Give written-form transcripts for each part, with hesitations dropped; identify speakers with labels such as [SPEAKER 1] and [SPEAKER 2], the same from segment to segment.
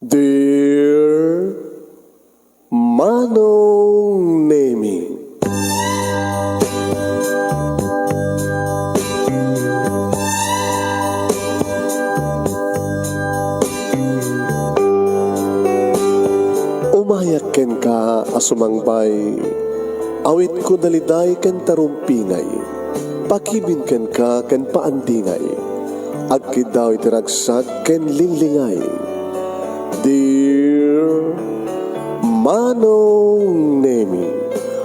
[SPEAKER 1] Dear Manong Nemi, umayak ken ka asumangbay, awit ko daliday ken tarumpingay, pakibin ken ka ken paandingay, agkid daw itiragsak ken linlingay. Dear Manong Nemi,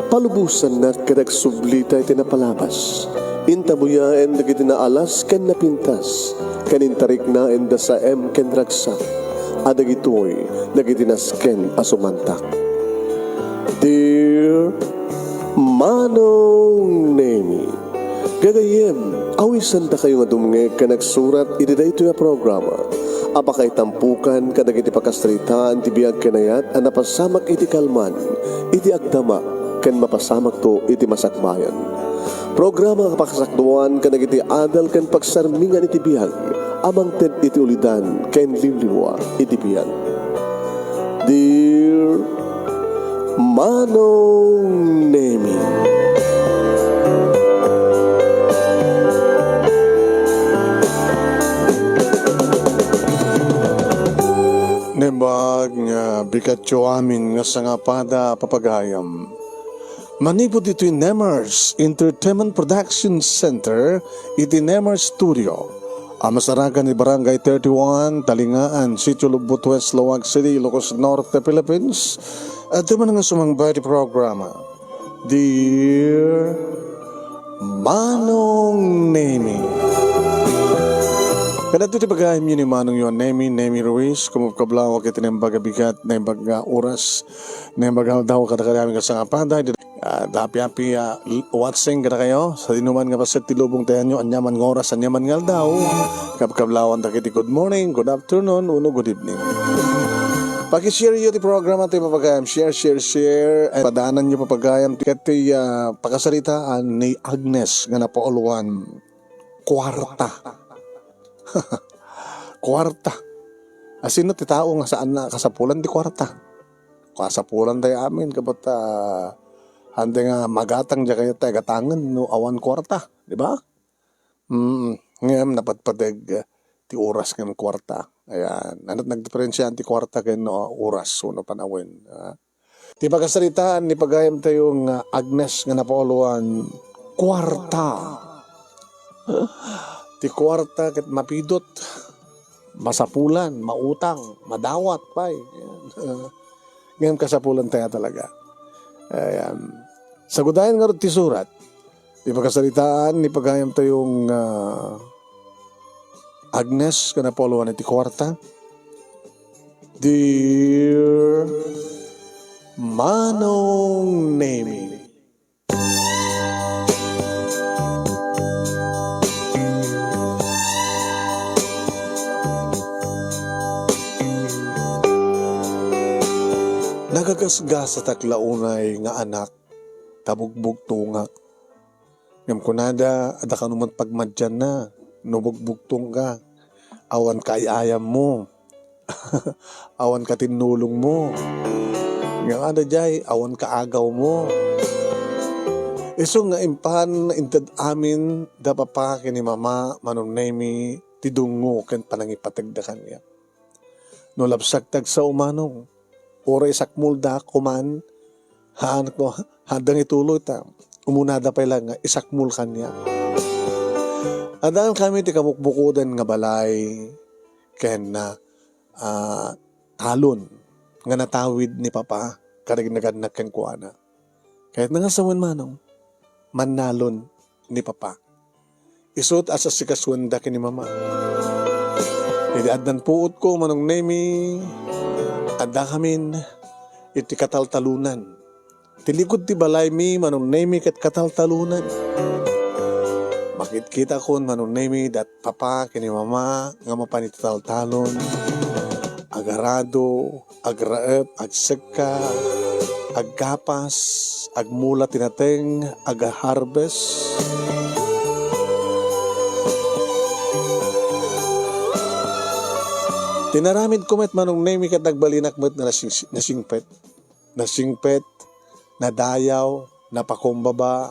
[SPEAKER 1] palubusan na kadagsublita iti napalabas, intabuya en dagiti naalas ken napintas, kanintarik na en sa ken ragsak, adagitoy dagiti nasken asumantak. Dear Manong Nemi, gagayem, awisan ta kayo nga dumngeg ka nagsurat iti daytoy a programa. Apakay tampukan kadagiti pakastritaan ti biag kanayat a napasamak iti kalman, iti agdama ken mapasamak to iti masakbayan. Programa kapakasakduan kadagiti adal ken pagsarmingan iti biag, amang ted iti ulidan ken limlimwa iti biag. Dear Manong Nemi,
[SPEAKER 2] Nembag nga bikatyo amin nga sangapada papagayam. Manipod ito'y Nemers Entertainment Production Center, iti Nemers Studio. Amasaragan ni Barangay 31, Talingaan, Sitio Lubot West, Lawag City, Ilocos Norte, Philippines. At ito man nga sumangbay di programa. Dear Manong Nemi, kada ito bagay mi ni Manong yun, Nemi Ruiz, kumupkablaw ka tinimbaga bigat, naimbaga oras, naimbaga daw kadakadami ka sa kapada, dapi-api watching kada kayo, sa dinuman nga pasit tilubong tayo nyo, anyaman ng oras, anyaman nga daw, kapkablawan takiti good morning, good afternoon, uno good evening. Paki-share yun yung programa ito papagayam, share, at padaanan nyo papagayam, iti pakasaritaan ni Agnes, nga napauluan, kwarta. Kwarta. Asino ti tao nga saan na kasapulan di kwarta. Kasapulan tayo amin kabat hande nga magatang diya kayo tayo gatangan no awan kwarta, di ba? Ngayon napatpadag ti oras ng kwarta. Ayan, anot nagdiferensya ti kwarta kay no oras no panawin. Ti pagkasalitaan ni pagayam tayong Agnes nga napauluan kwarta. Ti kwarta ket mapidot, masapulan, mautang, madawat pay. Ngayon kasapulan tayo talaga. Ayan. Sagudayan nga ti surat. Di pagkasalitaan ni pagayam tayong Agnes ka na poluan ti kwarta. Dear Manong Nemi, nagagasgas sa taklaunay nga anak, tabugbog tungak. Ngam kunada, ada ka naman pagmadyan na, nubugbog ka, awan ka ayam mo, awan ka tinulong mo, ngam ada jay, awan ka agaw mo. Iso nga impan, intad amin, dapapa kini mama, Manong Nemi, tidungo, ken panangipatagdakan niya. No labsagtag sa umanong, oray sakmulda kuman, haanak mo, hadang ituloy ta, umunada pa lang nga, isakmul kanya. Adaan kami ti kabukbukudan nga balay, ken na talon, nga natawid ni Papa, karignagan ken kuana. Kahit nangasawan manong, manalon ni Papa. Isot asas si kaswanda ken ni Mama. Idiadnan puot ko, Manong Nemi, ada kamin iti kataltalunan. Tilikod ti balay mi, Manong Nemi, ket kataltalunan. Makit-kita ko, Manong Nemi, dat Papa, kini Mama, nga mapanitataltalon, agarado, agraep, agseka, aggapas, agmula tinateng, agaharvest. Tinaramid ko met manong name kat nagbalinak met na nasingpet. Nasingpet, nadayaw, napakumbaba,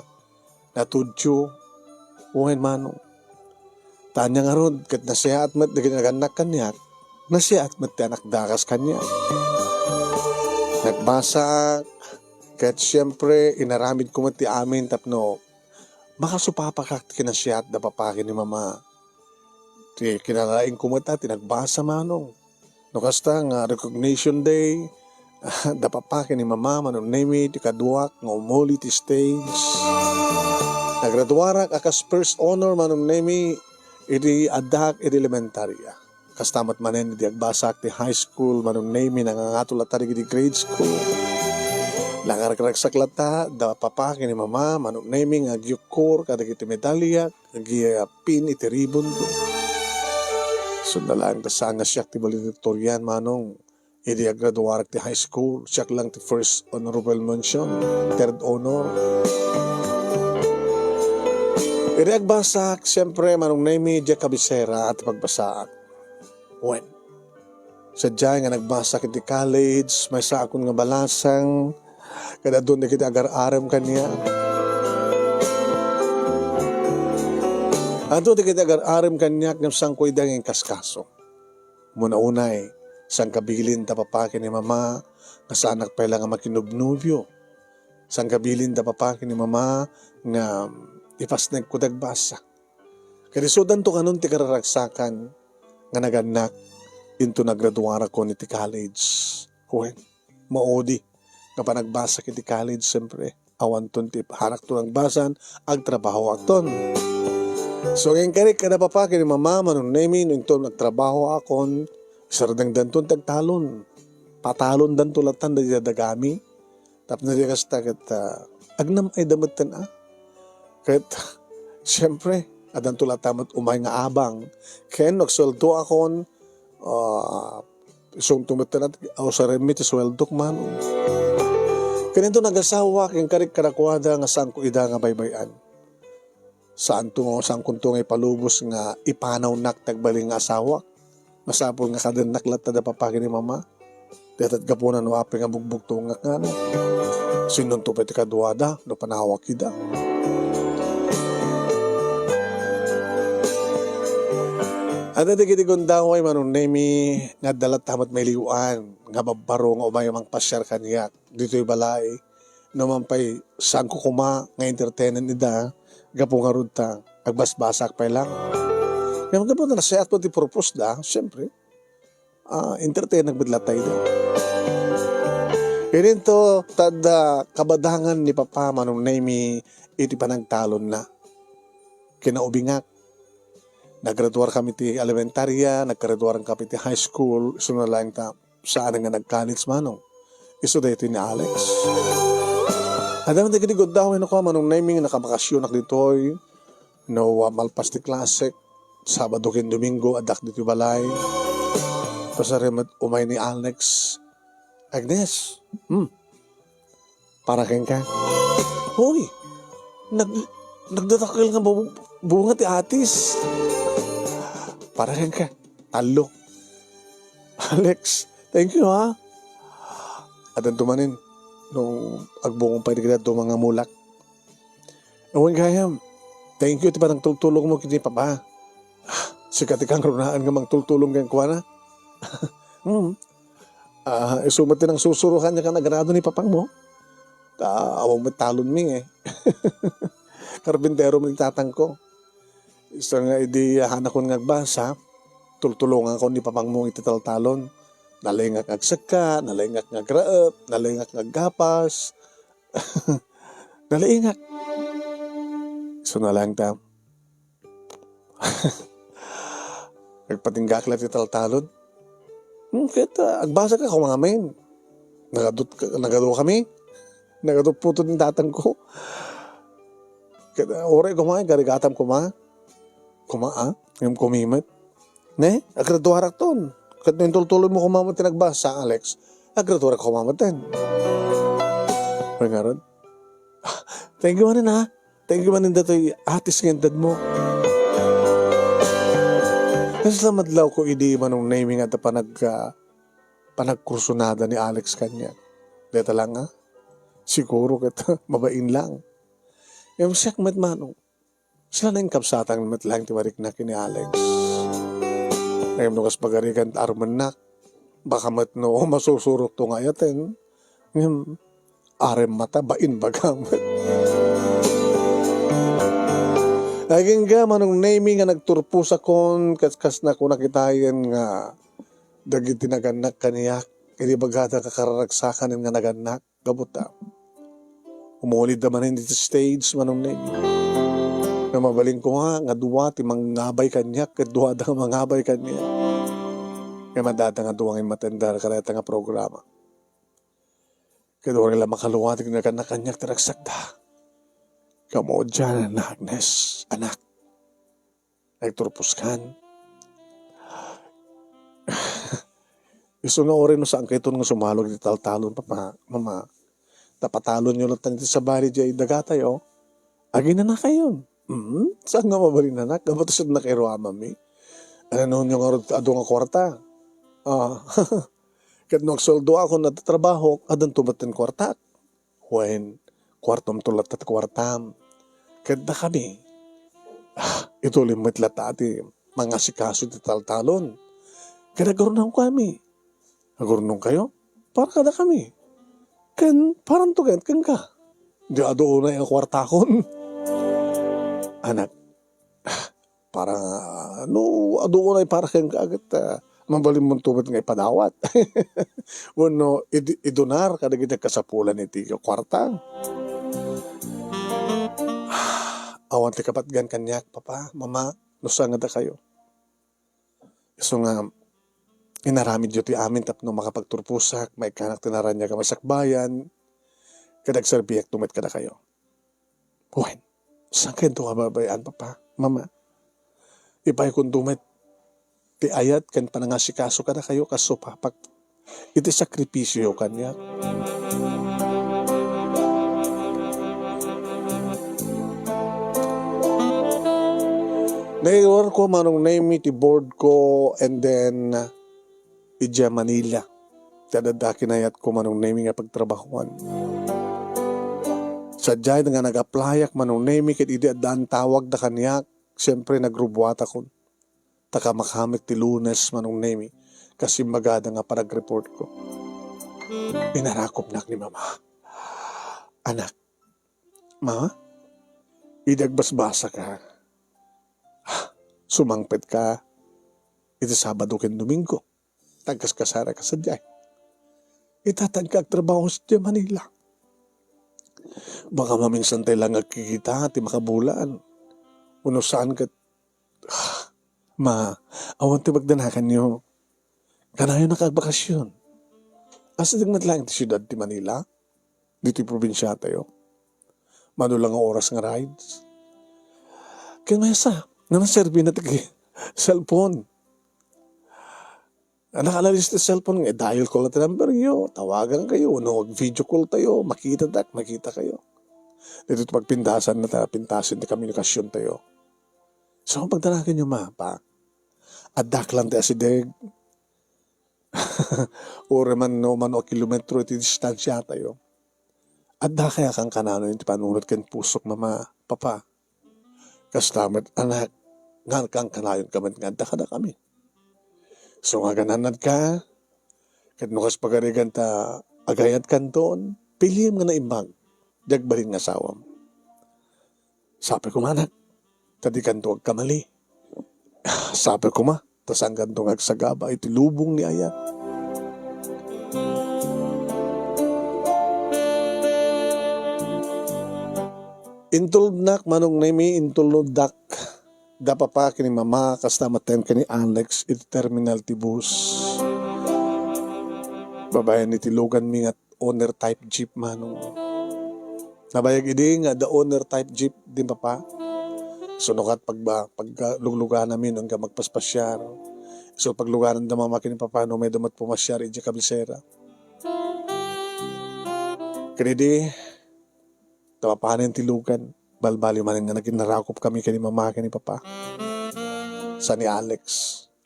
[SPEAKER 2] natudyo, uhen manong. Tanya nga ron, kat nasiyaat met nagananak kanyak, nasiyaat met anak dakas kanyak. Nagbasa, kat siyempre inaramid ko met ti amin tapno, baka supapakak kinasiyaat da papakin ni mama. Kinalaing kumata, tinagbasa manong. No kasta nga recognition day, dapapakin ni mama, manong name ti kaduak, nga umuli ti stage. Nagraduarak akas first honor, manong name iti adak iti elementarya. Kastamat manen iti agbasak ti high school, manong name nangangatulata iti grade school. Langarakarak saklata, dapapakin ni mama, manong name nga agyukor, kadag iti medalya, pin iti ribbon ko. So nalang kasaan nga siya ti valedictorian manong hindi graduarak ti high school. Siya lang ti first honorable mention, third honor. Iri agbasak, siyempre manong name di kabisera at pagbasak. When? Sadya nga nagbasak iti college, may sa akong nga balasang, kada doon na kita agar-aram kanya. Ato di kita agar-aram kanyak ng sangkoy danging kaskaso. Muna-unay, sang kabilin tapapakin ni mama, nga sa anak pa lang nga makinubnubyo. Sang kabilin tapapakin ni mama, nga ipasnag ko dagbasa. Karisudan to kanon ti kararagsakan, nga naganak, into nagraduara ko ni ti college. Kuhen, maodi, nga pa nagbasa kiti college, siyempre, awan ton ti hanak to nagbasan, agtrabaho akton. So ngayon karik kada papakin ni mama manong name nung to nagtrabaho akon sardang danton tagtalon patalon danto latan da dagami tap na diya kasta kat agnam ay damatan kat siyempre adanto latamat umay nga abang ken nagsuldo akon isong tumatan at sa remit sweldo man kanito nagasawa ken karik karakwada nga sangko ida nga baybayan. Saan kuntong ay palubos nga ipanaw nak tagbaling nga asawa. Masapol nga kadan naklat na papakin ni mama. Datat gapunan no api nga bugbugtong nga nga. Sinun to pati kaduada no panawak ida. At natigiti gundang way manong nemi nga dalat tamat may liwan. Nga babaro nga umayamang pasyar kaniyak. Dito'y balay. Naman pa'y saan ko kuma nga entertainan ida. Gapo nga ron ta, agbasbasak pa lang. Ngayon gapo na nasayat po ti propose da, siyempre, entertain nagbidlatay da. Irin to, tada kabadangan ni Papa manong naimi iti panagtalon na. Kinaubingak. Naggraduar kami ti elementarya, naggraduar kami ti high school, iso na lang ta, saan nga nag-college manong. Iso da ito ni Alex. Adaman di kitigod daw ko manong naming nakabakasyon ak ditoy no malpas ti klasik Sabado ken Domingo adak dito balay pasaremat umay ni Alex Agnes para ken ka hoy nagdatakil nga bunga ti atis para ken ka talo Alex thank you ha adan tumanin nung agbungong pa kita do mga mulak. Awan kayam, thank you ti parang tultulong mo kiti papa. Sikat ikang runaan nga mang tultulong kang kuwana. Isumat din ang susuruhan niya ka nagrado ni papang mo. Awang matalon mi Karbintero mo itatang ko. Isa nga idi hanak ko ngagbasa, tultulungan ko ni papang mo ititaltalon. Nalingak agsaka, nalingak ngagraep, nalingak ngagapas. Nalingak. So na lang ta. Nagpatinggak lang titaltalon. Kita, agbasa ka kumamin. Nagadot kami. Nagadot puto ng tatang ko. Kita, oray kumain, garigatam yung kumimat. Ne, agraduarak ton. Kat yung tultuloy mo kumamat nagbasa, Alex, agraduarak kumamatin. May nga ron. Thank you manin ha. Thank you manin dato'y atis ng edad mo. Salamat law ko idi manong naming at panagkursunada ni Alex kanya. Deta lang nga, siguro kita mabain lang. Yung siyak met manong, sila na yung kapsatang met lang tiwarik na kini Alex. Ngayon nung kas pagarikan armanak, baka met no masusurok to nga yatin. Ngayon, arem mata, bain bagamat. Naging ga manong naming nga nagturpo sa kon, kas na ko nakitayan nga dagi tinaganak kaniyak, hindi bagata kakararagsakan nga naganak, gabuta. Umulid naman hindi sa stage manong naming. Na mabaling ko nga duwa ti mangabay kanyak, kat duwa da mangabay kanyak. Kaya madata nga duwang matendar kareta nga programa. Kaya doon nila makaluwatig na kanyak taragsakta. Kamo dyan na Agnes, anak. Nagturpos kan. Gusto nga orin no saan kayo nga sumalog di taltalon papa, mama. Tapatalon nyo lang sa bari dyan dagatay oh. Agi na kayo. Saan nga mabalin na nak? Dapat siya na kayo mami. Ano nyo nga adong nga kwarta? Kat nung soldo ako natatrabaho, adan tumatin kwarta. When kwartom tulat at kwartam. Kat na kami. Ito limit latati. Mga sikaso di taltalon. Kaya nagurunong kami. Nagurunong kayo? Para kada kami. Kan, parang to kan ka. Di ado na yung kwarta kon. Anak, parang, ado na yung para kang kaagad, mabalim mong tumat nga ipadawat. Wano, idonar, kada kita kasapulan iti kwarta. Awan ti kapatgan kanyak, papa, mama, nusa nga da kayo. So nga, inaramid yun ti amin tapno makapagturpusak, may kanak tinaran niya ka masakbayan, kadag serbiyak tumit kada kayo. Buwan, saan kayo ito kababayaan, papa, mama? Ipay kung tumit, ti ayat kan panangasikaso kada kayo, kaso papak, iti sakripisyo kanya. Naiwar ko manong name iti board ko and then ija Manila. Tadada kinayat ko manong name nga pagtrabahuan. Sadyay nga nag-applyak manong name ket idi adaan tawag da kanyak. Siyempre nagrubuat ako. Taka makamit ti Lunes manong name kasi magada nga parag-report ko. Pinarakop nak ni mama. Anak, ma, idagbasbasa ka. Sumangpet ka, iti Sabado ken Domingo. Tagkas kasara ka sa diyay. Itatag ka trabaho sa diyay Manila. Baka maminsan tayo lang agkikita, ti makabulaan. Uno saan ka, ma, awan ti magdanakan nyo. Kanayo nakagbakasyon. Asa digmat lang ti siyudad ti Manila? Dito probinsya tayo. Manulang ang oras nga rides. Kaya may sa, nanaserbi na tagi cellphone. Nakalalis na cellphone nga, dial call at number nyo, tawagan kayo, video call tayo, makita kayo. Dito pagpintasan na tayo, pintasin na komunikasyon tayo. So, kung pagdanakan nyo pa, adak lang tayo si Deg, ore man o kilometro iti distansya tayo. Adak kaya kang kanano yung panunod kan pusok mama, papa. Kastamet, anak, nga kang kanayon kaman nga da kami. So nga gananad ka, kat nukas pagarigan ta agayat kan doon, pilim nga na imbag, dagbalin nga sawam. Sabi ko manak, tadi kanto kamali. Sabi ko tas ang gantong agsagaba, iti lubong ni ayat. Intulod nak, manong nami, intulod dak. Dapa pa kini mama, kastamatan kini Alex, iti terminal ti bus. Babayan iti lugan mi nga owner type jeep manong. Nabayag idi nga the owner type jeep, di ba pa? Sunukat pagluglugan namin, nung magpaspasyar. So paglugaran da mama kini papano, may damat pumasyar, iti kabisera. Kini di, tapapanin ti lugan. Balbali man nga naging narakop kami kani mama kani papa. Sa ni Alex.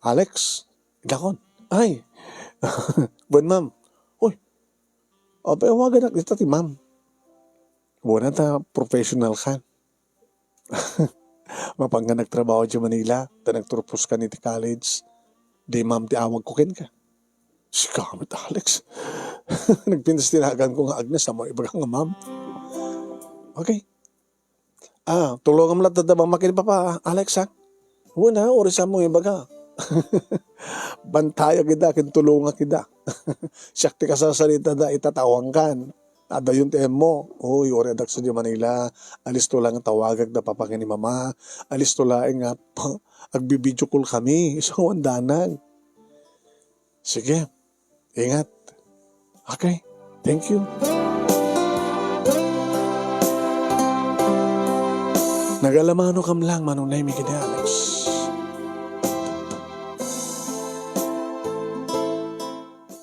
[SPEAKER 2] Alex, dakon. Ay, buwan ma'am. Uy, payawagan na kita ti ma'am. Buwan na ta professional ka. Mapangga nagtrabaho di Manila, ta nagturpos ka ni ti college. Di ma'am ti awag ko ken ka. Si kamit Alex. Nagpintas tinagan ko nga Agnes, amo iba nga ma'am. Okay. Tulungan mo lang tatabang makin pa Alex ha. Una, orisan mo iba ka. Bantaya kita, kintulungan kita. Siyakti ka sa salita da, itatawang kan. Ada yung tiyan mo. Uy, ori adak sa di Manila. Alis to lang tawagag da papakin ni mama. Alis to lang nga, agbibidyo call kami. So, andanan. Sige, ingat. Okay, thank you. Nagalamano kam lang manunay mi kini Alex.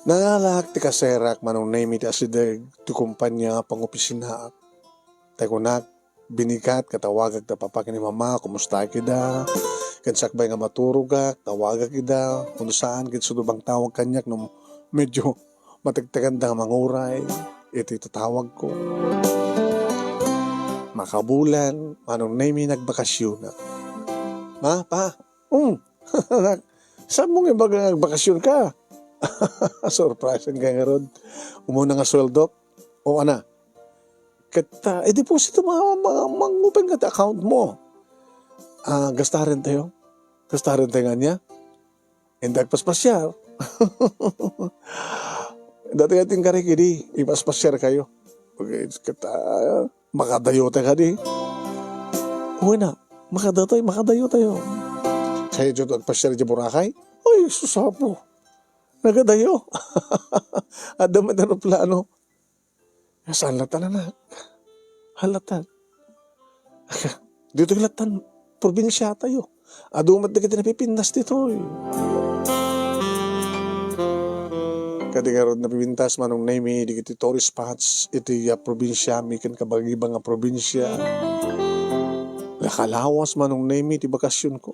[SPEAKER 2] Nangalak ti kaserak manunay mi ti asideg ti kumpanya pangopisina. Tayo binikat katawagag ta papakin ni mama, kumusta kida? Kansakbay nga maturugak, tawagag kida, kung saan kit sudubang tawag kanyak no medyo matagtagan da manguray, iti tatawag ko. Makabulan, anong name nagbakasyon na. Ma, pa, saan mong ibagang nagbakasyon ka? Surprise ka nga ron. Umuna nga sweldo. O ana, kata, deposit mang-open ka account mo. Gastarin tayo. Gastarin tayo nga niya. Hindi agpaspasyar. Dati ating karikidi, ipaspasyar kayo. Okay, kata, makadayo tayo ka di. Uy na, makadayo tayo. Kaya dyan agpasyar dyan Boracay? Ay, susapo. Nagadayo. Adamat na plano. Saan latan anak? Halatan. Dito hilatan, probinsya tayo. Adumat na kita napipindas dito. Katingarod napipintas manong naimi, di kiti tourist spots, iti probinsya, mikin kabag-iba nga probinsya. Nakalawas manong naimi, ti bakasyon ko.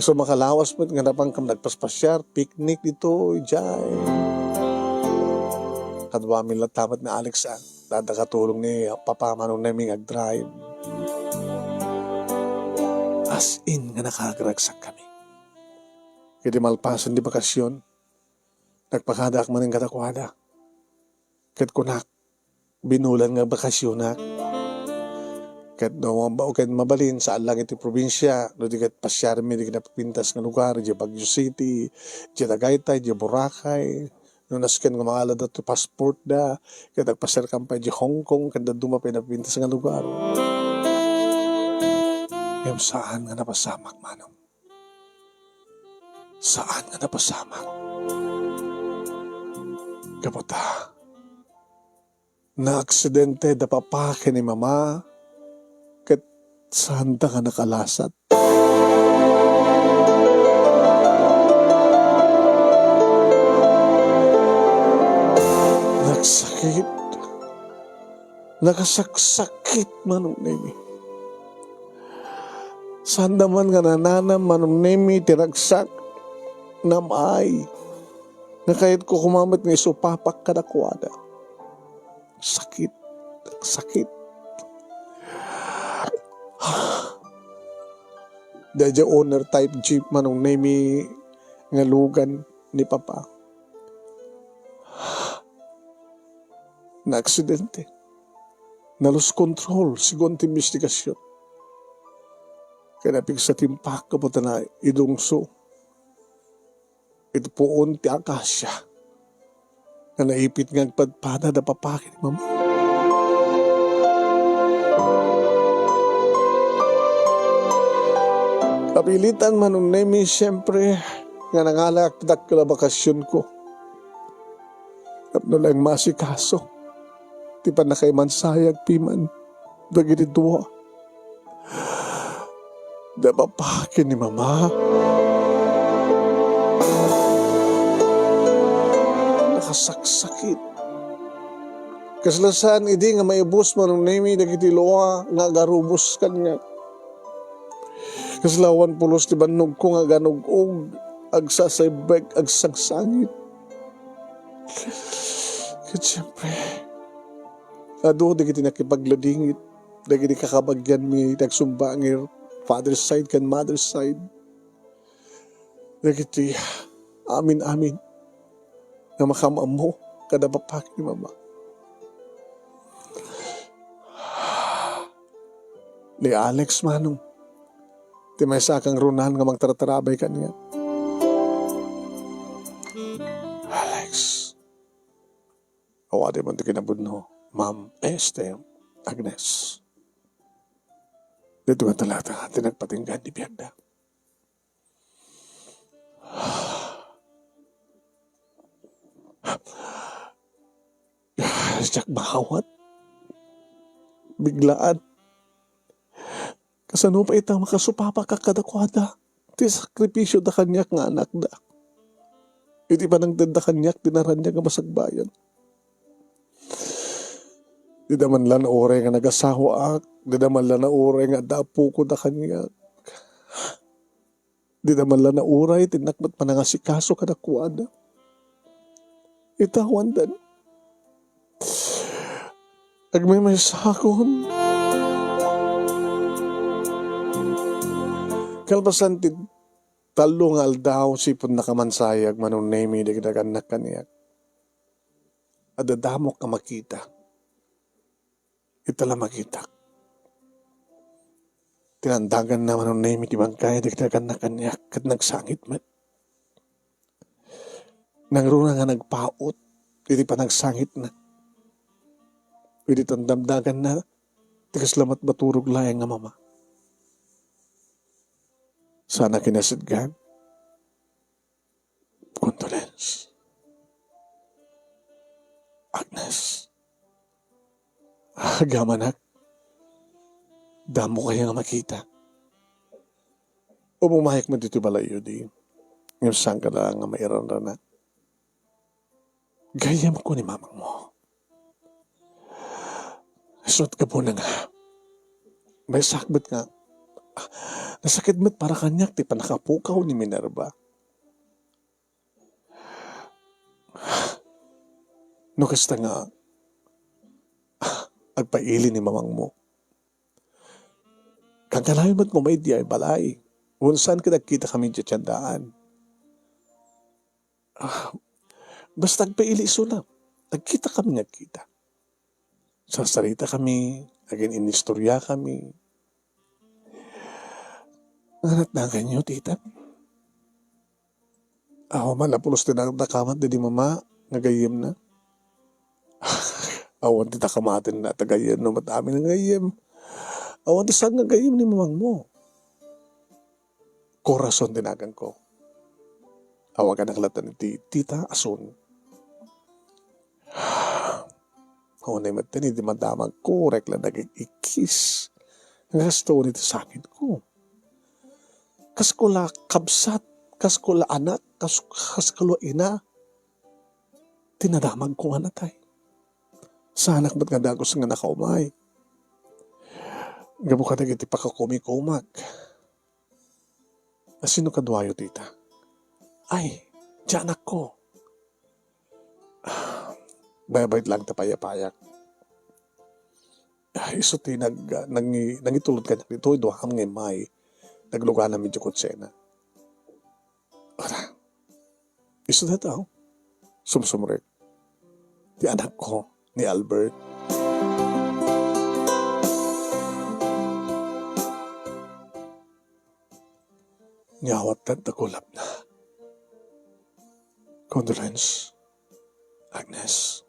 [SPEAKER 2] So makalawas mo, nga napang kam nagpaspasyar, picnic dito, jay. Kadwa milat tamat na Alex dadakatulong ni papa manong naimi ag-drive. As in nga nakagragsak kami. Kaya malpasan di bakasyon, nagpakadak man ng katakwada. Kat kunak, binulan nga bakasyon na. Kat doon ba o kat mabalin saan lang iti probinsya, no di kat pasyar mi di kinapintas nga lugar, di Baguio City, di Tagaytay, di Boracay, no nasken nga mga alad at passport da, kat nagpasyar kampay di Hong Kong, kat duma pinapintas nga lugar. Yung saan nga napasamak, manong? Saan nga napasamak? Kaputa, na aksidente da papake ni mama, kat saan da nga nakalasat? Nagsakit, nakasaksakit manong nemi. Saan naman nga nananam manong nemi tinagsak namay. Na kahit ko kumamit ng isupapak kadakwada. Sakit. Sakit. Dadya owner type jeep manong nemi nga lugan ni papa. Na aksidente. Na lost control. Sigon ti investigasyon. Kaya napig sa timpak kapunta na idungso. Ito poon ti akasya na naipit nga agpadpada na papakin ni mama. Kapilitan manong nemi siyempre nga nangalak dak kala bakasyon ko. Tapno lang masikaso. Di pa na kay mansayag piman. Bagiti duwa. Da papakin ni mama. Nakasaksakit. Kaslasan, idi nga maibus manong nemi dagiti loa nga garubos kanya. Kaslawan pulos ti banog ko nga ganugog agsasaybag, agsangsangit. Kat siyempre, ado, di kiti nakipagladingit, di kiti kakabagyan mi, nagsumbangir, father's side kan mother's side. Di kiti, amin-amin, na makamam mo, kada papak ni mama. Ni Alex manong, ti may sakang runan nga magtaratarabay ka niya. Alex, awade mo ito kinabudno, Ma'am Este, Agnes. Dito nga talata, tinagpatinggan ni Biagda. Siyak mahawat, biglaan. Kasano pa itang makasupapa ka kadakwada, ti sakripisyo da kanyak nga anak da. Iti pa nang danda kanyak, tinaran niya nga masagbayan. Di naman lang na oray nga nagasawa ak, di naman lang na oray nga dapo ko da kanyak. Di naman lang na oray, tinakmat pa nga si kaso kadakwada. Itawan dan. Agmay may sakon. Kalpasan ti talong aldaw sipon nakamansayag manong nemi dagdagan na kaniyak. Adadamok ka makita. Itala makita. Tinandagan na manong nemi di bangkay dagdagan na kaniyak kat nagsangit met. Nangruna nga nagpaot, hindi pa nagsangit na. Hindi tandamdagan na, tikas lamat baturog layang nga mama. Sana kinasidgan. Condolence. Agnes. Agamanak. Damo kaya nga makita. O bumahik mo dito balayo di. Ngayon saan ka lang nga mairan na. Gayam ko ni mamang mo. Suot ka po na nga. May sakbet nga. Nasakit mo't para kanyak, ti panakapukaw ni Minerva. No kasta nga, agpaili ni mamang mo. Kagalayo mo't mo may di ay balay. Unsan ka nagkita kami di tiyandaan. Basta agpaili na. Nagkita kami nagkita. Sasarita kami, agin inistorya kami. Nanat na kanyo, tita. Ako man, napulos din ang nakamat di mama, nagayim na. Awan ti takamatin na tagayim no matami ng gayim. Awan ti saan nagayim ni mamang mo. Korason dinagan ko. Awan ka nakalatan ni tita, ason. Awan na matin, hindi madamag ko, rekla naging ikis. Ang gasto nito sa akin ko. Kaskula kabsat, kaskula anak, kaskula ina. Tinadamag ko nga natay. Sa anak ba't nga dagos nga nakaumay. Gabo ka nagiti pakakumikumak. Sino kadwayo, tita? Ay, di anak ko. Bayabait lang tapayapayak. Iso ti nangitulod ka dito, iduham nga may. Nagluga na medyo kutsena. Ora, iso na tao. Sumsumrek. Di anak ko, ni Albert. Nyawat na takulap na. Condolence, Agnes.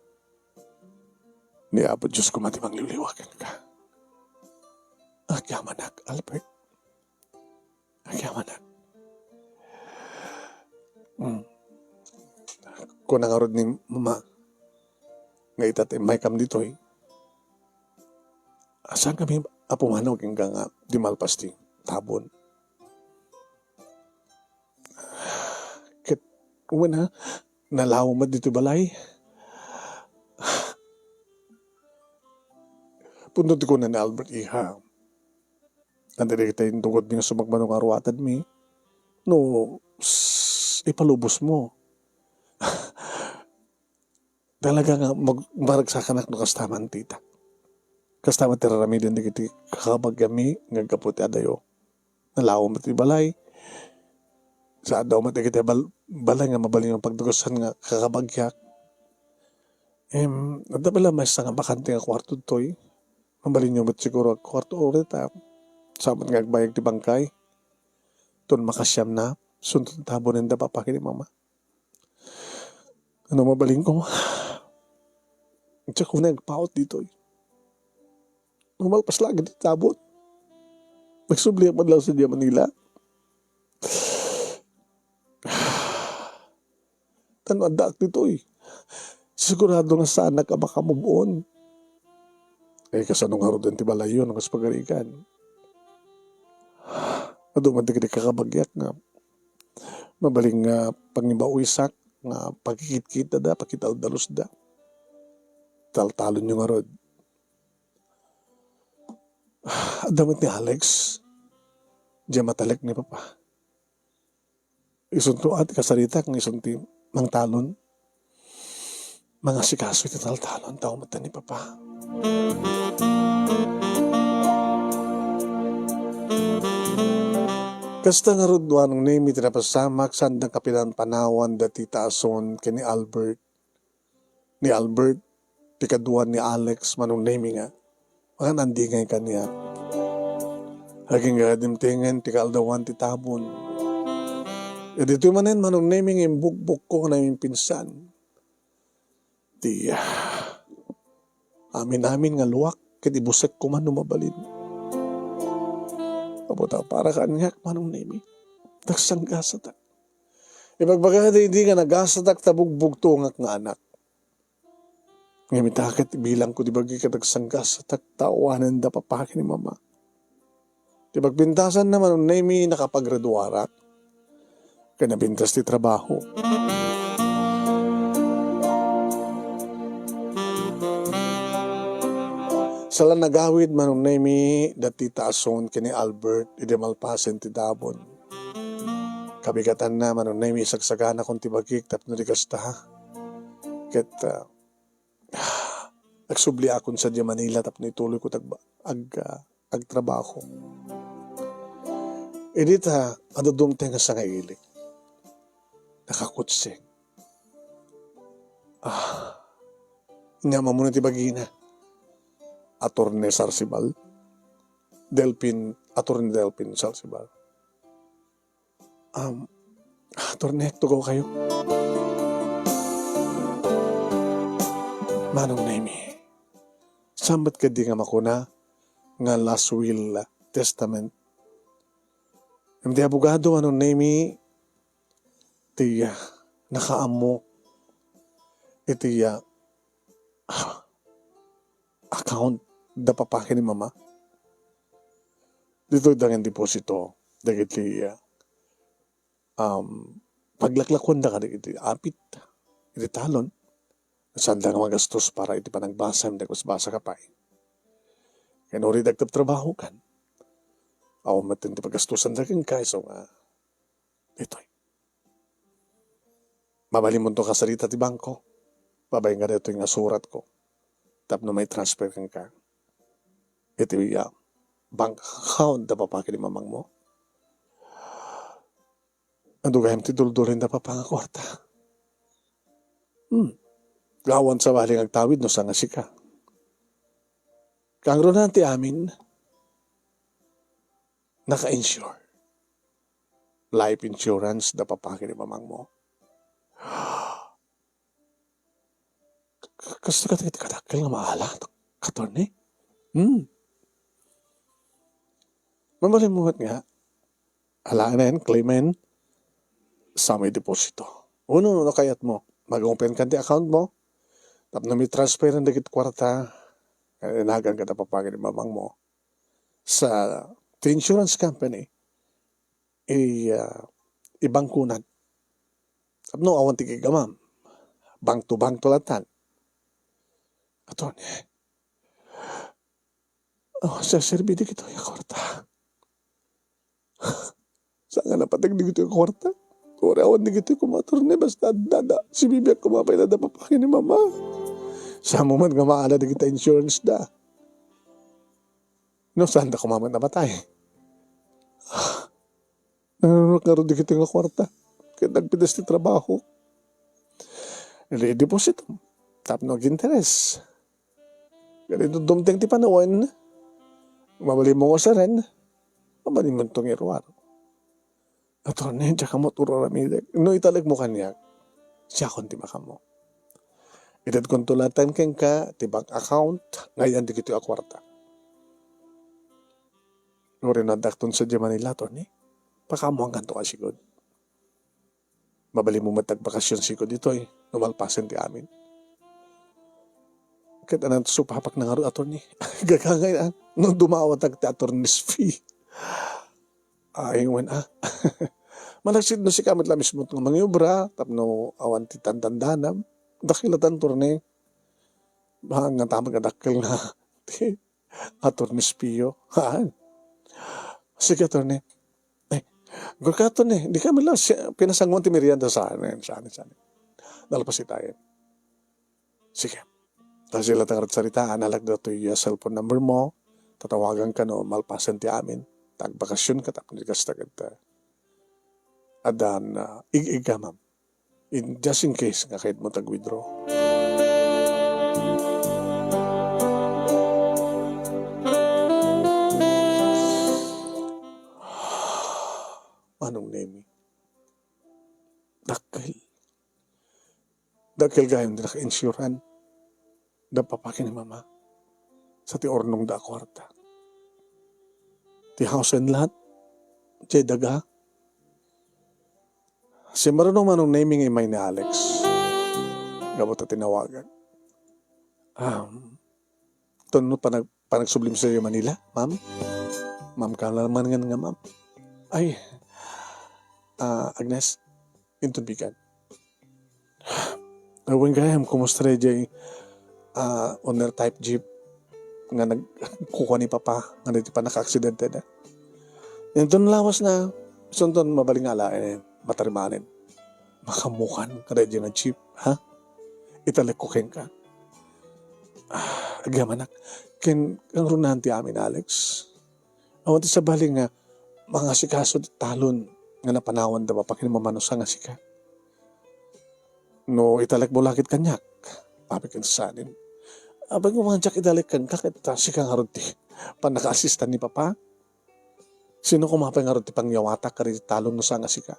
[SPEAKER 2] Niabot Diyos ko matimang liwliwakan ka. Agyamanak, Albert. Agyamanak. Kung nangarod ni mama, nga itatay may kam dito eh. Asan kami apumanog hanggang di malpasti, tabon. Kat, na, nalaw mo dito balay. Pundot ko na ni Albert Iha. Nandali kita yung tungkod mi nga sumagmanong arwatan mi. No, ipalubos mo. Talaga nga, maragsakan no kastaman tita. Kastaman tirarami din kiti kakabagami, nga kaputi adayo. Nalaw mo ti balay. Sa daw mo ti kiti balay nga mabaling ang pagdugusan nga kakabagyak. Nadabala may sa nga bakante nga kwarto to'y. Mabalin nyo ba't siguro ang kwarto ulit sabat nga agbayag ti bangkay. Tun makasyam na. Suntod tabo nenda papakin ni mama. Ano mabaling ko? Tsaka ko na nagpaot dito. Umalpas lagi dito tabot. Nagsubli man lang sa Diya Manila. Tanong adak dito sigurado nga sana ka makamove on. Kasanong haro din ti balayon ang kaspagarikan. Aduman di kakabagyak nga. Mabaling nga pangibawisak nga pagkikit-kita da, pakital-dalos da. Tal-talon nyo nga rod. Adamot ni Alex, diya matalek ni Papa. Isunto at kasarita kang isunti mang talon. Mga sikaso iti tal-talon, tao mata ni Papa. Kasta nga rod wanong name itinapasamak sandang kapilan panawan dati taason kini Albert. Ni Albert, tikaduan ni Alex manong name nga. Mga nandingay kaniya. Haging gadimtingan tikaldawan ti tabon. E dito manen manong naming imbukbuk ko na yung pinsan. Amin nga luwak ket ibusek ko man numabalin. Kaputa para kanyak manong nami. Nagsanggasatak. Ipagbagada hindi ka nagasatak tabugbog tungak nga anak. Ngamitakit bilang ko di bagi ka nagsanggasatak tawanan da papakin ni mama. Di pagbintasan naman ang nami nakapaggraduarat. Kaya nabintas ti trabaho. Sala nagawid manong nami dati taason kini Albert iti malpasen ti Dabon. Kabigatan na manong nami sagsagana kong tibagik tapno di kasta. Ket nagsubli akon sa Diya Manila tapno ituloy ko agtrabaho. Edita adudumte nga sa ngailik. Nakakutsing. Nga mamunang tibagina. Attorney Sarsibal. Attorney Delpin Sarsibal. Attorney, tugaw kayo. Manong nami. Sambat ka di nga makuna nga last will testament. Hindi abogado anong nami tiya nakaamo itiya account da papakin ni mama. Dito dangan deposito dagiti paglaklakon da ka dagiti apit iti talon sanda nga magastos para iti panagbasa basa ka pa kaya nori dagtap trabaho kan matin ti pagastusan da ka so ito'y mabalimon to kasarita ti bangko babay nga dito nga surat ko tapno may transfer kang ka. Ito bank account da papakin ni mamang mo. Ando gayam ti duldurin da papanga kwarta. Gawan sa baling agtawid no sa nga sika. Kang ronan ti amin naka-insure. Life insurance da papakin ni mamang mo. Kasi katakil nga maala. Katorne. Mamalimuhat nga. Alaan na yan, claimin sa may deposito. Uno, kayat mo. Mag-open ka di account mo. Tapos na may transfer ng dagit kwarta. Nagan ka na papagin ng mamang mo. Sa insurance company. Ibangkunan. Tapos no, awan tigigamam. Bank to latan. Aton sa serbidi kito yung kwarta. Saan nga napatag di kito yung kwarta? Uri awan di gito'y kumaturne basta dada. Si Bibi at kumapay na dapapakin ni mama. Sa moment nga maala di kita insurance da. No, saan da kumaman namatay? Karoon di kita nga kwarta. Kaya nagpidas ti trabaho. Re-deposit. Tap no interest. Ganito dumteng ti panahon. Mabali mo ko sa ren. Mabali mo itong iruar. Attorney, tsaka mo turo ramidek. No italag mo kanya. Siya kon ti makamo. Itad kong tulatan keng ka, ti bank account, ngayon di kito akwarta. Uri na dakton sa di Manila, attorney. Pakamo ang kanto ka sigod. Mabali mo matagbakasyon sigod dito eh. Numalpasin ti amin. Kahit anong supapak na nga rin, attorney. Gagangay na. Nung dumawat ang ti attorney's fee. Ayun Malagsid no si kamit la mismo ng mga ubra, tapno awan ti tandandanam, dakilatan torne, bahang nga tamang adakil na, ti attorney's piyo, haan. Sige attorney, gurka attorney, di kami lang pinasangwan ti merienda sa anin. Dalapas itayin. Sige. Dahil sila tangarat saritaan, halagda to yung cellphone number mo, tatawagan ka no, malpasan ti amin. Tagbakasyon ka, tapos di ka stagad adan ig-iga ma'am. Just in case nga kahit mo tag-withdraw. Anong name? Dakil gayong di naka-insuran. Dapapakin ni mama. Sa ti ornong da kwarta. Ti house and lot, ti daga. Si marunong manong naming imay ni Alex. Gabot at tinawagan. Tunod panagsublim sa Manila, ma'am? Ma'am ka naman nga ma'am. Ay, Agnes, intubigan. Awin gayam, kumusta rin dyan owner type jeep nga nagkukuha ni Papa nga di pa naka-aksidente na. Yan doon lawas na sundon mabaling alain matarimanin. Makamukan kada dyan na jeep, ha? Italik ko ken ka. Agamanak. Ken ang runahan ti amin, Alex. Awan ti sa baling nga mga sikaso ti talon nga napanawan da ba pakinamamanusa nga sika. No italik mo lakit kanyak. Papikin sa anin. Abang umanjak idalik kan kakit si kang harod ti panaka-assistant ni Papa. Sino kumapay nga harod ti pangyawata kari talong no sa nga sika.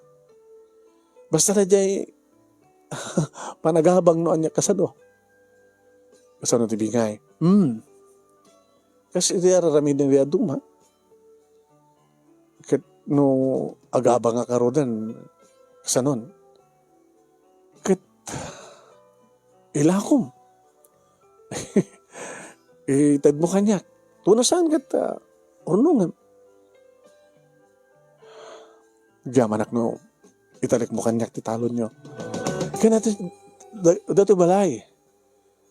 [SPEAKER 2] Basta na jay panagabang noon niya kasado. Kasano ti bingay. Kasi di araramid ng riaduma. Kat no agabang nga karodan kasanon. Kat ilakom. Itad mo kanyak. Tunasan kat unungan. Gamanak no. Italik mo kanyak ti talon nyo. Kaya natin, dato balay.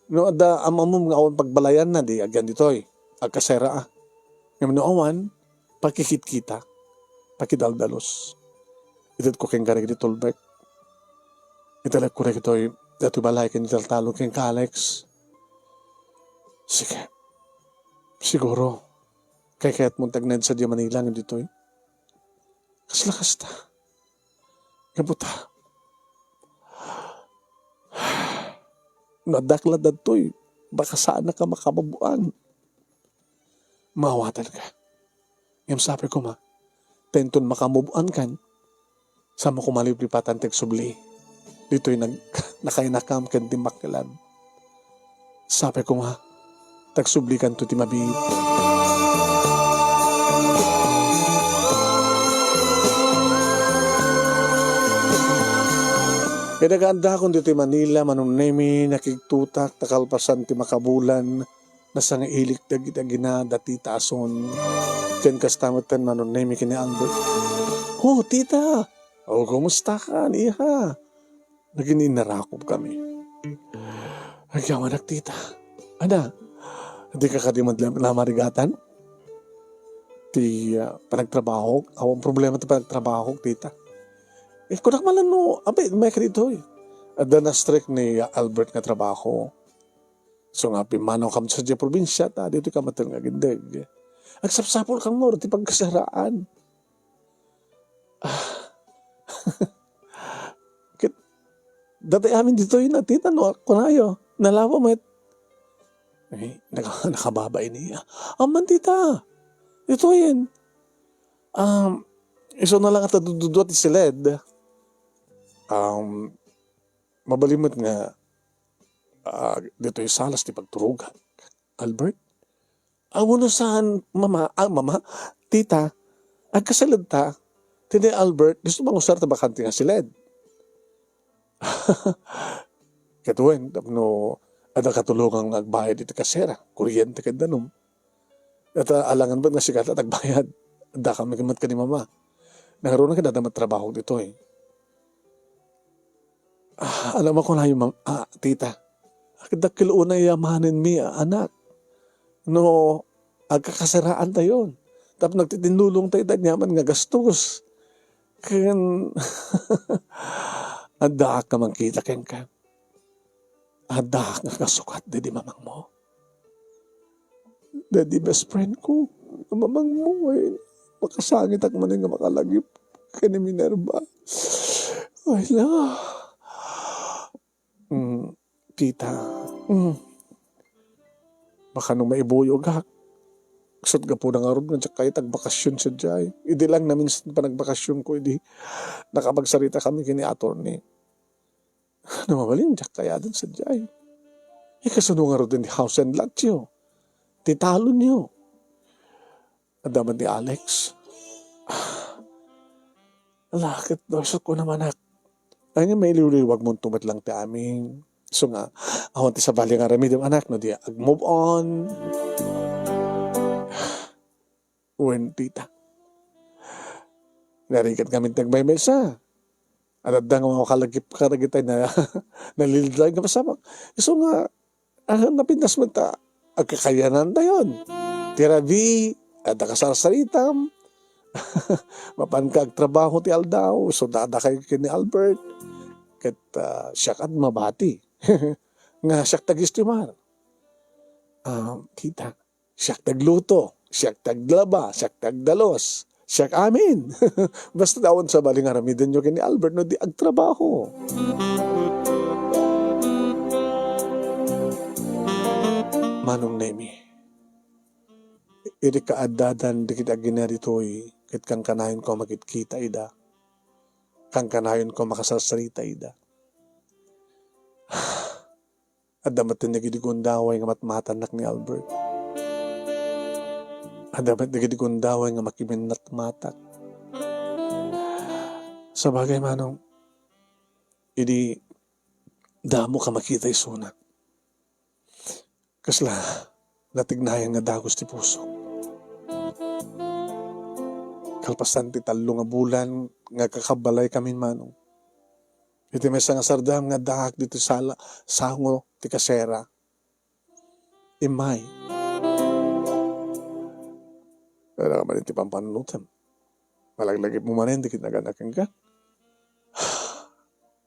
[SPEAKER 2] No, da amamum nga awan pagbalayan na di agyan ditoy. Agkasera Ngayon no awan, pakikit kita. Pakidaldalos. Itad ko keng garig di tolbek. Italik ko rin ito'y dato balay keng taltalo keng ka Alex. Sige. Siguro. Kaya't mong tagnad sa di Manila nga dito'y. Kaslakas ta. Kabuta. Nadakla dato'y. Baka saan na ka makababuan. Mawatan ka. Yung sabi ko ma. Tenton makamubuan kan. Sama ko maliplipatan tegsubli. Dito'y nakainakam kan timakkilan. Sabi ko ma. Tagsublikan to ti mabihit. Naganda akong dito Manila, manunemi, nakigtutak, takalpasan ti makabulan, nasa nga ilik dagita gina, dati tason. Ken kastamatan manunemi kini Albert. Oh, tita! Oh, kumusta ka, niha? Naging kami. Nagyaman tita. Ana, hindi ka kadimad lamarigatan? Ti panagtrabaho, awang problema ti panagtrabaho, tita. Kunak malan no, abay, may krito eh. At na-strict ni Albert nga trabaho. So nga, pimanaw kam sa dya probinsya, dito ka matal nga gindag. Agsapsapol kang mo, ti pagkasaraan. Dati amin dito yun, tita, no, ako na yun. Nalawa mo, nakababay niya. Aman, tita, ito yun. Iso na lang at dududot si Led. Mabalimot nga, dito yung salas ni pagturugan. Albert? Awo no saan, mama, tita, agkasalad ta, tini Albert, gusto bang usar ta bakante nga si Led? Katuwen, no, ada katulungan ng agbayad ito kasera, kuryente ka danom. At alangan ba nga si Kata agbayad? Da kami kamat ka ni mama. Nangaroon na ka dadamat trabaho dito eh. Alam mo ko na yung tita. Dakil una yamanin mi, anak. No, agkakasaraan tayo. Tapos nagtitinulong tayo danyaman nga gastos. Kan ada ka man kita ken ka. Ada nga kasukat di mamang mo. Daddy best friend ko. Mamang mo eh. Makasangit ak man nga makalagip. Kani Minerva. Ay la. Tita. Baka nung maibuyog ha. Kusot ka po ng arod nga kahit agbakasyon sa jay. Hindi lang namin pa nagbakasyon ko. Hindi nakapagsarita kami kini attorney. Namabalin siya kaya dun sa jay. Kasunong arod din di house and lot yun. Titalo niyo. Adaman ni Alex. Lakit dosa ko naman ak. Ay nga may liwag mong tumat lang ti amin. So nga, awan ti sa bali nga remedium anak no di ag-move on. Uwen tita. Narikat kami tagbay-bay sa. At adang mga kalagip-karagitay na nalilidlag na pasamak. So nga, napintas mo ta, agkakayanan na yun. Tirabi, at nakasasaritam. Mapankag trabaho ti Aldaw. So dada kayo kini Albert. Kat siya kan mabati. Nga siya tagistimar. Tita, siya tagluto. Siya taglaba. Siya tagdalos. Siya amin. Basta daon sa baling aramidin nyo kini Albert no di agtrabaho. Manong Nemi, iri kaadadan di kita ginaritoy kit kang kanayon ko makikita ida. Kang kanayon ko makasasarita ida. Adamat na nagigundaway nga matmatanak ni Albert. Adamat na nagigundaway nga makiminat matak. Sa bagay manong, idi damo ka makita isuna. Kasla, natignayan nga dagos ti puso. Kalpasan ti talo nga bulan, nga kakabalay kami manong. Iti may nga sardam nga dahak dito sala, sango ti kasera. Imay. Kaya ka man iti pampanunutan. Malaglagip mo manin, dikit naganakan ka.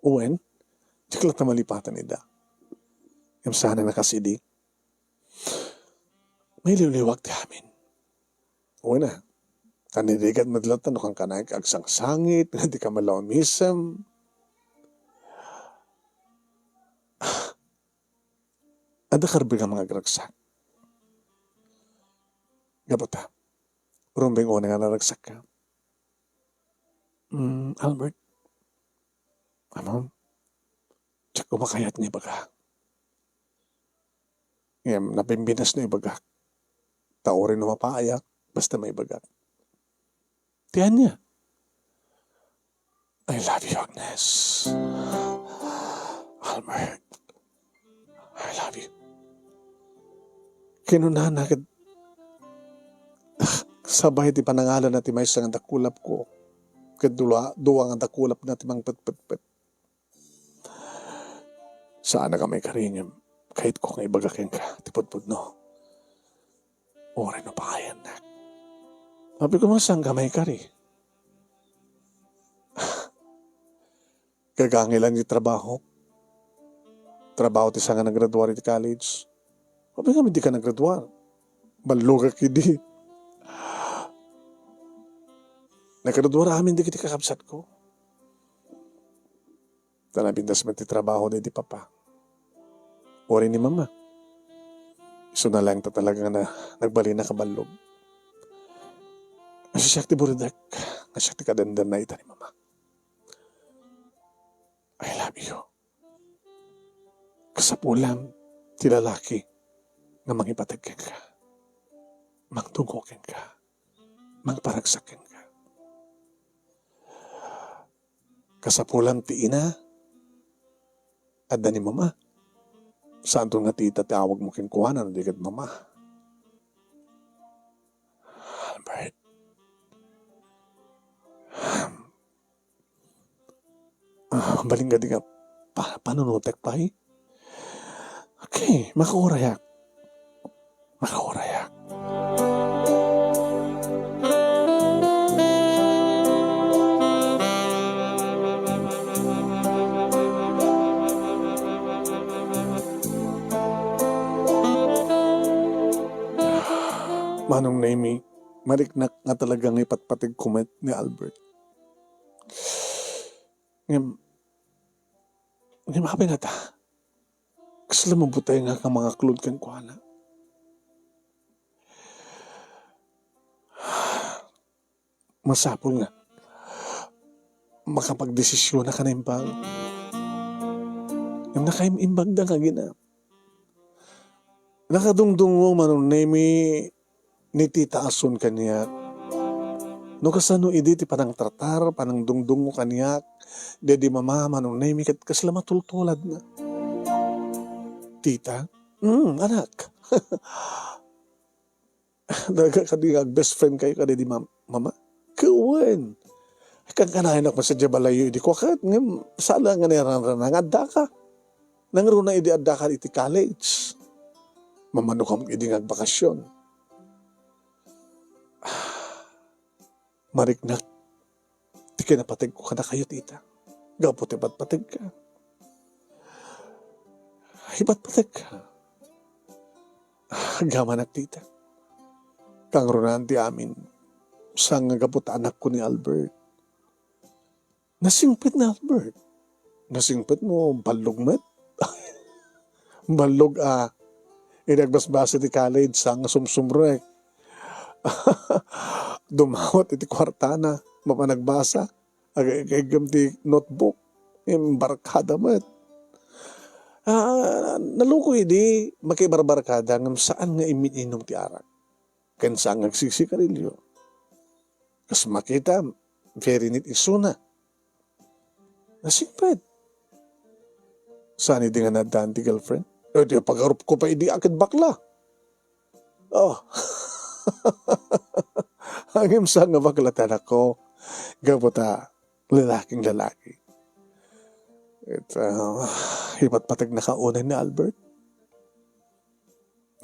[SPEAKER 2] Uwen, tiklat na malipatan ida. Yung sana nakasidi. May liwliwag ti amin. Uwen na. Kanirigat madlatan no kang kanay kagsang sangit, hindi ka malawan misam. Ada karbi ka mga gragsak. Gabata, rumbing o nga naragsak ka. Albert, tsak kumakayat niya baga. Napimbinas na ibaga. Taorin na mapayak, basta may baga. Tiyan niya. I love you, Agnes. Albert, I love you. Kinunahan agad. Sabay ti panangalan na ti may isang dakulap ko. Duwang ang dakulap na ti mang pet. Saan na kami karingim? Kahit ko nga ibagakin ka, ti pudpud no. Oray no pakayan na. Sabi ko masang kamay kari. Gagangilan ni trabaho. Trabaho ti sa nga naggraduar ti college. Sabi nga, hindi ka naggraduar. Baluga kidi. Naggraduar amin, di kiti kakabsat ko. Tanabindas man ti trabaho di papa. Ori ni mama. Iso na lang ta talaga na nagbali na kabalog. Kasi siya ti buridak. Kasi siya ti kadandan na ita ni mama. I love you. Kasapulan, ti lalaki nga mangipatagkan ka. Mangtungokin ka. Mangparagsakin ka. Kasapulan ti ina at ni mama. Saan to nga tita tawag mo kinkuhanan di kat mama. Albert. Baling ka di nga panunutek pa eh. Okay, makaurayak. Makaurayak. Manong Naimi, mariknak nga talagang ipatpatig kumet ni Albert. Ngayon mapin na ta. Kasi lumabutay nga ka mga klud kan kuhana. Masapol nga. Makapagdesisyon na ka na impang. Yung nakaimbag na ka gina. Nakadungdungo Manong Naimi ni tita asun kaniya. No kasano idi ti panang tratar, panang dungdung mo kaniyak, di mama Manong Naimi kat kasla matultulad na. Tita? Anak. Daga kadigag best friend kayo di mama? Kawan. Kang kanahin ako sa jabalayo, di ko kat, sala nga naranranang adda ka. Nangruna idi adda ka iti college. Mamano ka idi nga bakasyon. Mariknak, di kinapatig ko ka na kayo, tita. Gaputi ba't patig ka? Ba't patig ka? Gamanak, tita. Kang runanti amin, sang gapot anak ko ni Albert. Nasingpit na Albert. Nasingpit mo, balog met. Balog inagbasbasa di college, sang sumsumrek. Dumawat iti kwartana, mapanagbasa, agagam ti notebook, barkada met. Naluko hindi, makibarbarkada ngam saan nga imininom ti arak. Kan saan nga siksikarilyo. Kas makita, very neat isuna. Nasingpet. Saan hindi nga nadaan ti girlfriend? Di pag-arup ko pa hindi akit bakla. Oh. Hangim sa nga baklatan ako, gabuta, lalaking lalaki. Hipat patag na kaunan ni Albert.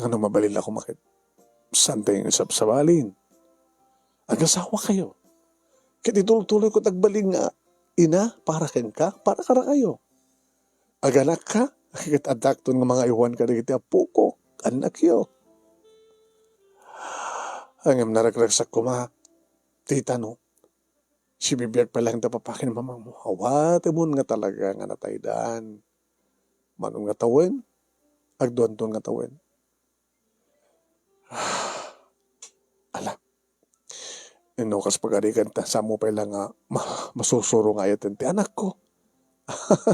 [SPEAKER 2] Ano mabalil ako makit? Santay yung isapsabalin. Agasawa kayo. Kaya ituloy ko tagbaling nga, ina, para ken ka, para kara kayo. Aganak ka, kit adakton ng mga iwan ka na kiti apo ko, anak yo. Hanggang naragragsak ko tita no, si bibiyag pa lang tapapakin ng mamang mo. Awate mo nga talaga nga nataydan. Manong nga tawin, agduan-duan nga tawin. Ala, inukas pag-arikan ta, sa mo pa lang masusuro nga yatin ti anak ko.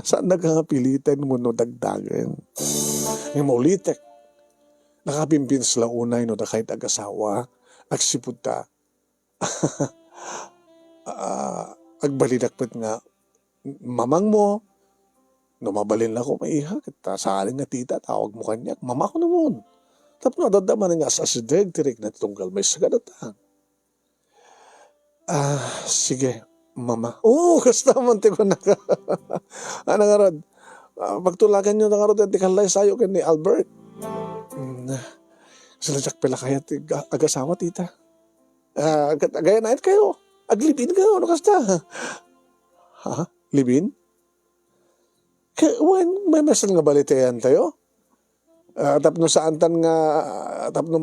[SPEAKER 2] Saan nagkakapilitan mo no dagdagan? Yung maulitek, nakapimpin sila unay no da kahit ag-asawa, agsipod ta, agbalidakpit nga, mamang mo, no mabalin na ko maiha, kita saaling nga tita, tawag mo kanyak, mama ko naman. Tapos nadadaman nga sa asideg, tirik na tunggal may sagadatan. Sige, mama. Kasta man ko na ka. Ano nga rod? Pagtulakan nyo na nga rod, di kalay sayo ka ni Albert. Sila jak pala kaya agasawa, tita. Gaya na kayo. Aglibin kayo. Ano kasta? Ha? Libin? May mesel nga balitayan tayo. Tapno saan tan nga, tapno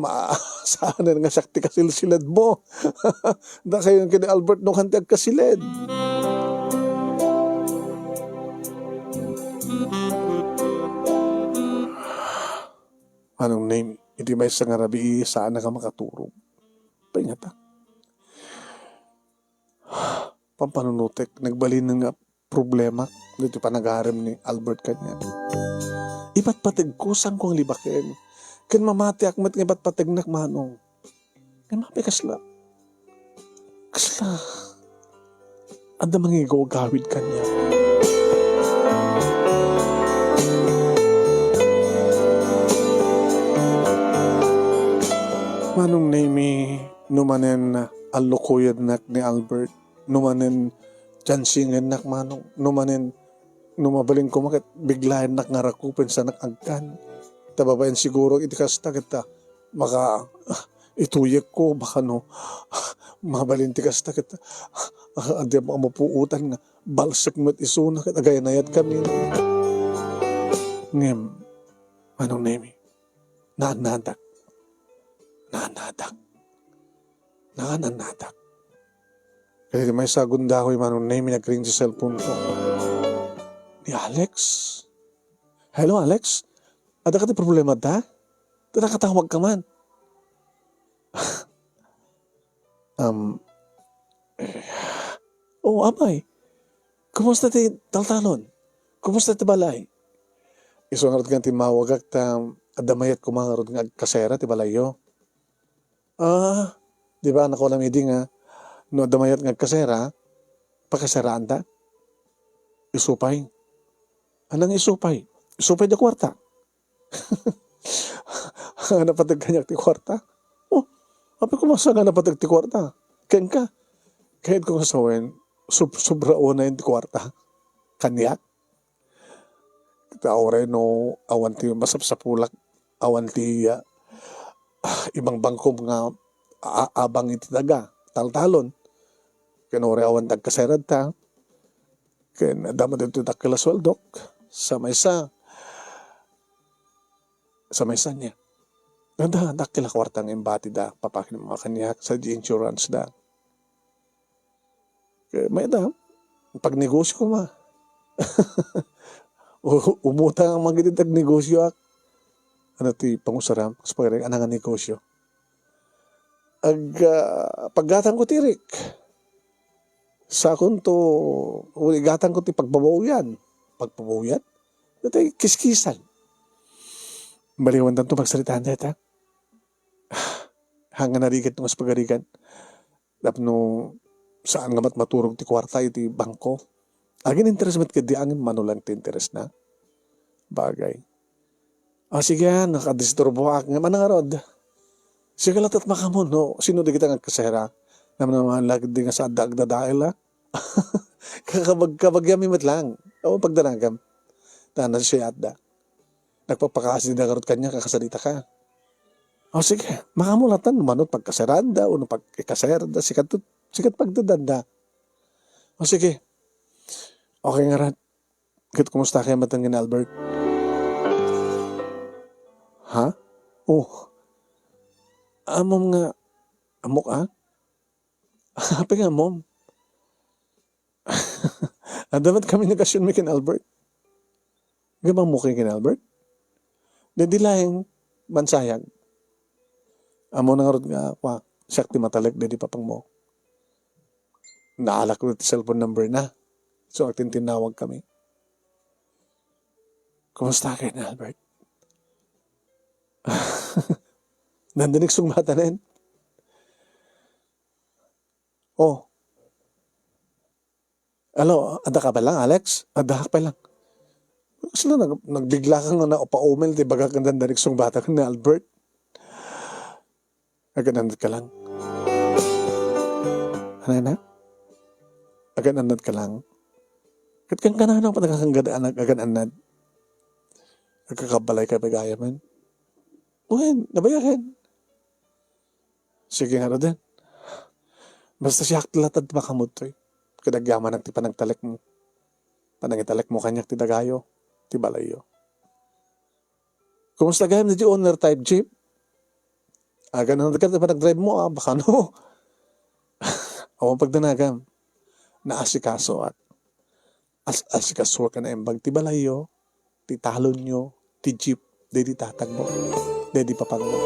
[SPEAKER 2] saanan nga sakti kasilsilad mo. Da kayo kini Albert no kanti agkasilid. Anong name? Iti may sa nga rabi, saan na ka makaturog? Pingata. Pampanunutek, nagbalin na nga problema. Dito pa nag-harem ni Albert kanya. Iba't patig kusang kong libakin. Kan mamati akmat nga iba't patig nakmanong. Kan mapi kasla. Kasla. Anda mangigaw gawid kanya. Manong name numanen alukuyad nak ni Albert. Numanen chansingen nak manong. Numanen numabaling ko makit biglayan nak ngarakupin sa nakagkan. Tababayan siguro iti kasta kita maka ituyek ko baka no mabalin ti kasta kita adi mga mapuutan nga balsak met isuna kita gayanayat kami. Ngem anong nemi naanadak kaya may sagunda ko yung manong nemi nagring sa cellphone ko. Ni Alex? Hello, Alex? Ada ka ti problema da? Nakatawag ka man. Amay. Kumusta ti taltalon? Kumusta ti balay? Isungarot nga ti mawagak ta adamayat kumangarot nga kasera ti balayo. Di ba anak ko lamidi nga no adamayat nga kasera, pakasaraan ta? Isupay. Anang isupay? Isupay da kwarta. Napatag kanyak ti kwarta. Api ko masa nga napatag ti kwarta. Ken ka. Kahit ko kasawin, sobra una yung ti kwarta. Kanyak. Kita oray no, awan ti masapsapulak, awan ti ibang bangko nga abang iti daga. Taltalon. Ken oray awan tagkaserad ta. Ken dama dito takilaswaldok. Sa maysa niya. Nanda, nakila kwartang embati da, papakin mga kanya sa insurance da. Kaya may da, pag negosyo ko ma. Umutang ang mga tag negosyo ak. Ano ti, pangusaram, kasi pag anang negosyo. Paggatang ko tirik. Sa akong to, gatang ko ti pagbabawian. Pagpabuyan? Ito ay kiskisan. Baliwan tanto magsalitaan dito. Hanga narigat ng mas pagarigan. Tapno saan nga maturog ti kwarta iti bangko. Agin interes mat kadi angin manulang ti interes na. Bagay. Sige nakadisturbo ak nga manangarod. Sige latat makamon no. Sino di kita nga kasera. Naman lagi di nga sa dadail ha. Kabag mat lang. O pagdanagam. Tanan siya at da. Nagpapakasi na karot kanya kakasalita ka. Sige. Makamulatan manot pagkasaranda o pagkasaranda. Sikat pagdadanda. Sige. Okay nga ran. Kit kumusta kaya matangin Albert? Ha? Amom nga. Amok Happy nga mom. Dapat kami nag-asyon mi kin Albert. Gamang mo kin Albert? Dedilayang bansayag. Amo na nga ron nga, siyak ti matalik, dedi papang mo. Naalak ko ti cellphone number na. So, atin tinawag kami. Kumusta kayo na, Albert? Nandinig sumatanin. Ada ka pa lang, Alex? Ada ka pa lang. Sila nagbigla ka nga na pa-umel, di baga kang dandanig bata ka na, Albert? Aganandad ka lang. Ano na? Aganandad ka lang. Kat kang kananang patagkakanggadaan aganandad. Nagkakabalay ka bagaya man. Nabayakin. Sige nga din. Basta siya aktilatad makamot to eh. Kadagyaman ang ti panagtalek mo. Panangitalek mo kanyak ti dagayo. ti balayo. Kumusta gayam na di owner type jeep? Ganun ka pa nag-drive mo, baka no. O pagdanagam, naasikaso at asikaso ka na embag ti balayo, ti talon nyo, ti jeep, di tatag mo, di papag mo.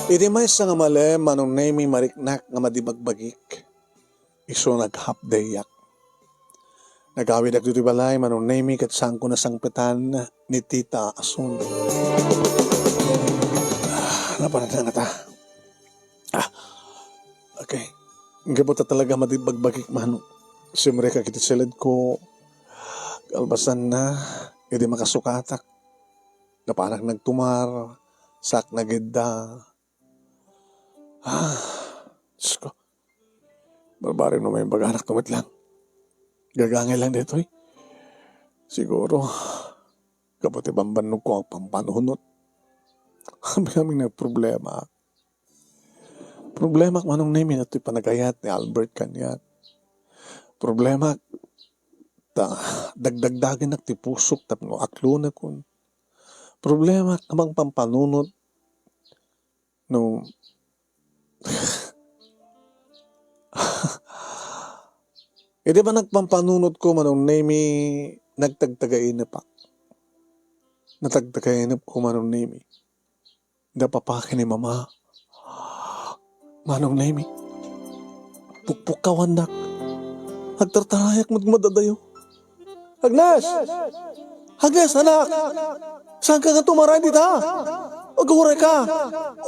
[SPEAKER 2] Iti may sa nga mali, manong name mariknak nga madibagbagik. Iso nag-half day yak. Nagawid ak dito balay, manong name kat sangko na sangpetan ni Tita Asun. Napanatan nga ta. Okay. Gabot talaga madibagbagik man. Siyempre ka kitisilid ko. Kalbasan na, hindi makasukatak. Napanak nagtumar, sak nagidda. Diyos ko. Barbarin no may baganak tumit lang. Gagangay lang dito eh. Siguro, kapati bambanog ko ang pampanunot. Kami kaming nagproblema. Problema manong name na ito'y panagayat ni Albert Kanyat. Problema, dagdagdagin na ti pusok tapno aklo na kun. Problema, kamang pampanunot no Hindi ba nagpampanunot ko manong name nagtagtagain na pa. Natagtagain na ko manong name. Dapapakin ni mama. Manong name. Pukpukawan nak. Agtartarayak magmadadayo. Agnes! Agnes, anak! Saan ka nga tumaray dito? Mag-uray ka!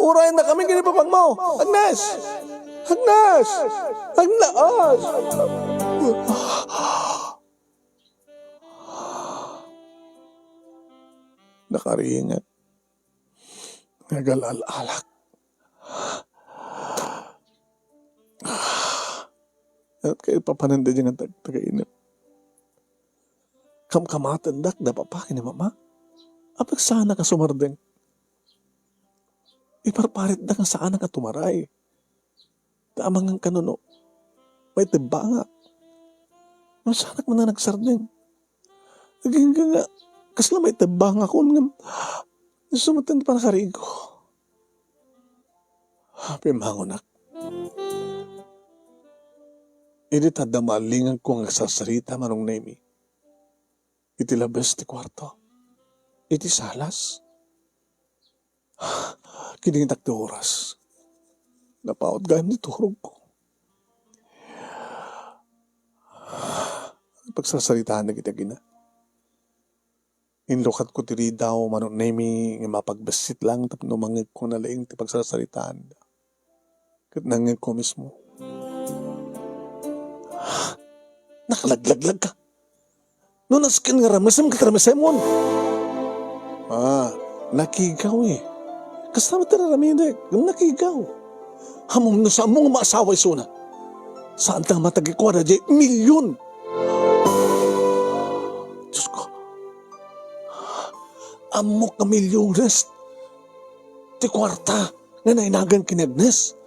[SPEAKER 2] Uray na kami ginipapag mo! Agnes! Agnes! Agnes! Nakaringat. Nagalalak. At kayo papananda dyan ang tagainip. Kamkamatan dak, dapapakin ni mama. Apag sana ka sumardeng. Iparparit dak ang saan ka tumaray. Tamang ang kanuno. May tiba nga. Masanak mo na nagsardeng. Naging nga. Kasla may tiba nga ko. Sumatan para karig ko. Pimangonak. Hindi tadamalingan ko ang sasarita manong nemi. Iti labas ti kwarto. Iti salas. Kiningitak ti oras. Napaot gayam ni turog ko. Pagsasalitaan na kita gina. Inlokat ko tiri daw manong nemi nga mapagbasit lang tapno mangig ko na laing ti pagsasalitaan. Kat nangig ko mismo. Nakalaglag ka. No naskin nga ramasam ka ramasamon. Nakigaw eh. Kasama tararaminig. Nakigaw. Hamong no sa mong maasaway suna. Saan tang matagikwa na jay milyon. Diyos ko. Amok na milyones. Ti kwarta. Nga nainagan kinagnes.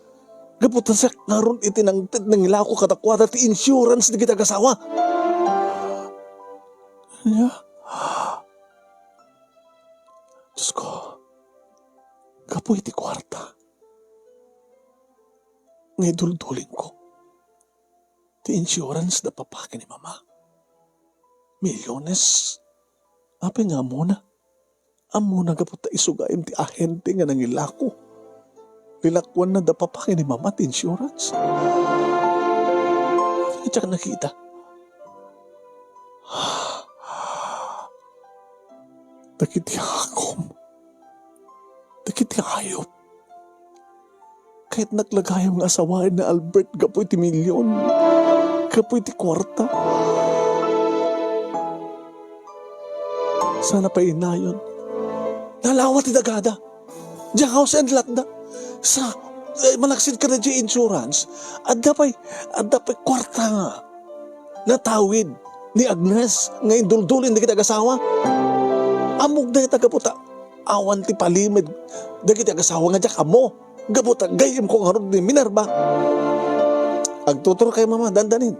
[SPEAKER 2] Gaputan sa karon itinangtid ng ilako katakwada ti insurance di kita kasawa. Diyos ko. Kapoy ti kwarta. Ngay dulduling ko. Ti insurance na papakin ni mama. Milyones. Ape nga muna. Amuna kaputa isugayim ti ahente nga nangilako. Lilakwan na dapapakin ni mama ti insurance. Tsaka nakita. Takiti akom. Takiti ayop. Kahit naglagayam nga asawain na Albert, kapoy ti milyon. Kapoy ti kwarta. Sana pa inayon. Nalawat ti dagada. Diya house and lot da. Sa malaksid ka na di insurance. Adda pa'y kwarta nga. Natawid. Ni Agnes, ngayon duldulin di kita agasawa. Amog na kita gaputa. Awan ti palimid. Di kita agasawa nga dyak amo. Gaputa, gayim ko nga ni Minerva. Agtuturo kay mama, dandanin.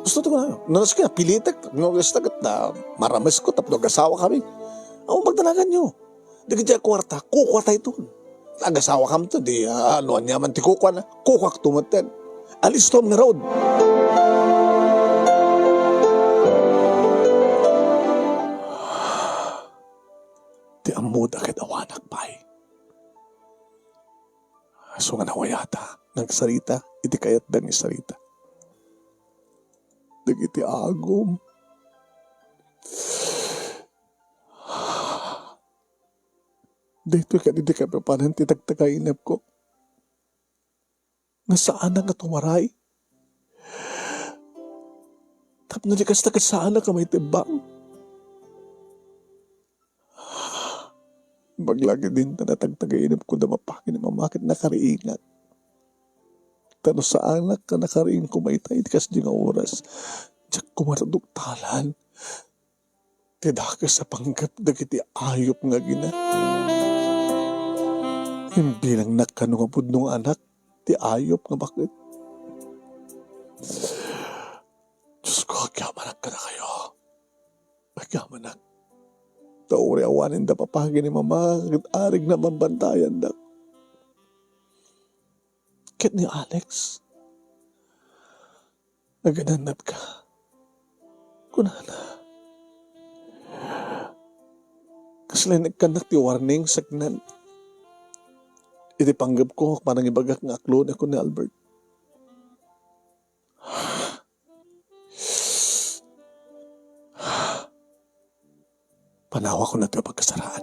[SPEAKER 2] Gusto ko na yun. Nanas kaya, pilitek. Nagastagat na maramas ko, tapos agasawa kami. Ako magdalagan nyo. Di kita kwarta, kukwa tayo ito. Agasawa kami to, di ano niya man ti kukwa na. Kukwak tumaten. Alis tom na road. Ti amuda kay awanak pa'y. So nga nawayata, nagsarita, iti kayat dan isarita. Nagiti agom. Dito ka di ka papanan ti tagtagainap ko. Nasaan nga tumaray? Tapno di kas saan ka may tibang. Baglagi din na natagtagainap ko na mapakit na mamakit na kariingat. Tano sa anak ka nakariing kumaytay kas di nga oras. Diyak kumaraduktalan. Tidaka sa panggap dagiti ayop nga gina. Hindi lang nakanungapod nung anak, ti ayop nga bakit. Diyos ko, agyamanak ka na kayo. Agyamanak. Tauri awanin da papagi ni mama, arig na mambantayan da. Kit ni Alex, nagananat ka. Kunana. Kasla nagkanak ti warning sagnan. Iti panggap ko, parang ibagak nga aklon ako ni Albert. Panawa ko na ito pagkasaraan.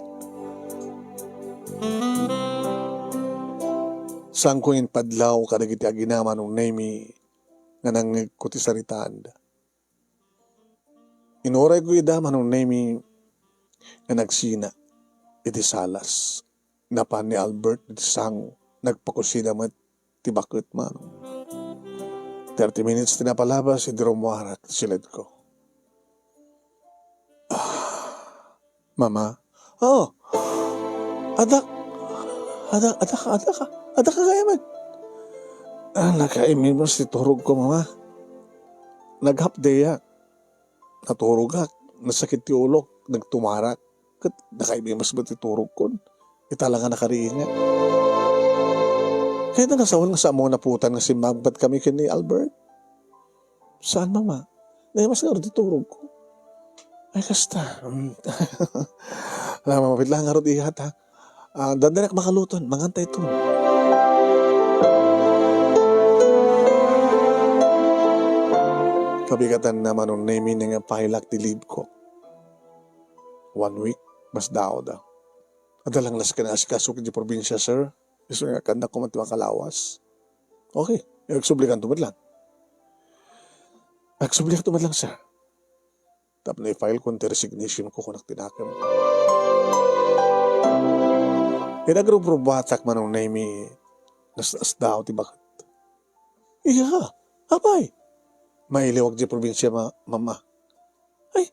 [SPEAKER 2] Saan ko yung padlaw kadagiti aginaman nung nemi nga nang kuti saritaan da. Inuray ko idaman nung nemi nga nagsina iti salas. Napan ni Albert iti sang nagpakusina mat tibakot man. 30 minutes tinapalabas iti rumuarat silid ko. Mama, oh, adak ka kaya man. Nakaimin mo si turog ko, mama. Naghapdeya. Naturog ka, nasakit ti ulok, nagtumarak. Kat nakaimin mo si turog ko. Itala nga nakariinga. Kaya na nasawan nga sa amo naputan nga si Magbat kami kini Albert. Saan, mama? Naimas nga rin ti turog ko. Ay, kasta. Alam mo, mapit lang nga rin ihat, ha? Dandanak makaluton, mangantay ito. Kabigatan naman nung namin nga pahilak ti leave ko. 1 week, mas daw. Adalang las ka na asikasuk di probinsya, sir. Iso nga kanda ko matiwang kalawas. Okay, nagsublikan tumad lang. Nagsublikan tumad lang, sir. Tapos na-file ko resignation ko kung tinakam. Nagruprobatak man nung naimi nas daw ti bakit. Iya, apay. Mailiwag di probinsya, mama. Ay,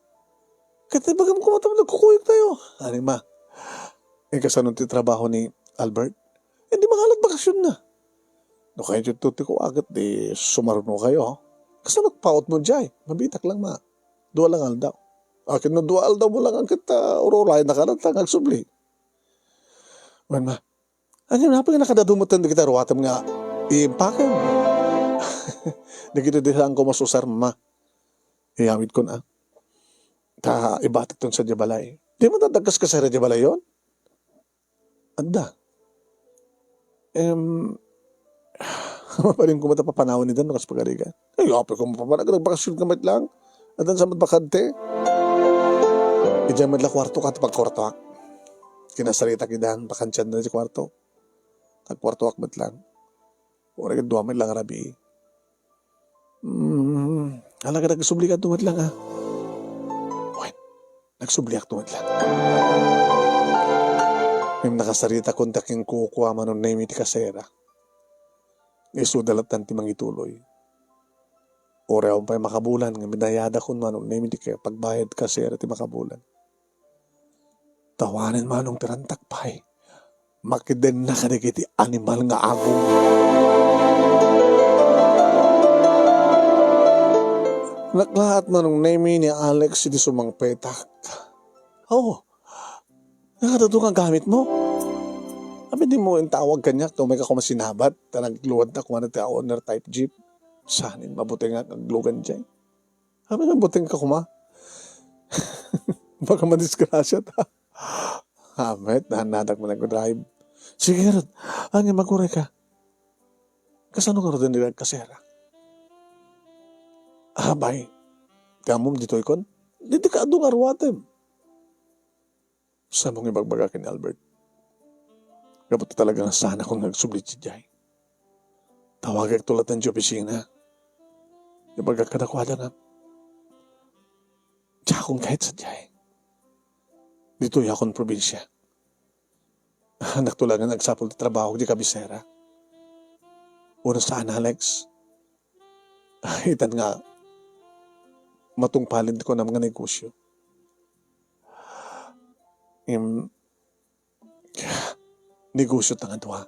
[SPEAKER 2] kaya bagam ko matapos nagkukuyog tayo. Ani ma, kasanong ti trabaho ni Albert, hindi makalat bakasyon na. No kayo tuti ko agad, di sumaruno kayo. Kasi nagpaot mo dyan, mabitak lang ma. Dua lang aldaw. Akin no dua aldaw mo lang ang kita urolay na kalatang agsubli. Man ma, ano na pag nakadadumutan di kita ruwatam nga iimpakan. Nagito din ko masusar ma. Iyamit ko na. Ta ibatik ton sa Jabalay. Di mo dadagkas ka sa Jabalay yun? Anda. Mapaling ko matapapanawin ni Dan kas pagarigan. Ay, ape ko mapapanag. Nagbakasyon kamit lang. Adan sa matbakante. Idiyan madla kwarto ka tapag kwarto. Kinasarita kidan, bakansyan na si kwarto. Tag-kwarto akmat lang. Ora ka duwaman lang rabi. Alaga nagsublikan tumat lang ha. Wait, nagsubliak tumat lang. May nakasarita kontak yung kukuha manon na imiti kasera. Isudalat tanti mangituloy. Oreon pa makabulan, nga binayada ko manong name di kaya pagbayad ka sir ti makabulan. Tawanin manong tirantak pay. Makiden na kadikiti animal nga agong. Naklahat manong name ni Alex di sumang petak. Oh, nakatuto ang gamit mo. Abi di mo yung tawag kanyak, to may kakumasinabat, tanagluwad na kumanat ka owner type jeep. Sanin, mabuti nga kaglugan dyan. Abi nga buting ka kuma. Baka madisgrasya ta. Hamet, nahanadак mo nag-drive. Sige rin, ang magkure ka. Kasano ka rin nila kasera? Abay, kamom dito ikon? Dito ka adong arwatem. Sa mong ibagbaga kin Albert. Kapag talaga nga sana kung nagsublit si Jai. Tawagag tulad ng opisina. Ibagag ka nakwada nga. Tsaka kung kahit sa Jai. Dito yakon probinsya. Nagtulagan nagsapol na trabaho di kabisera. Una saan, Alex? Itan nga, matungpalin ko ng mga negosyo. Negosyo tanga doa.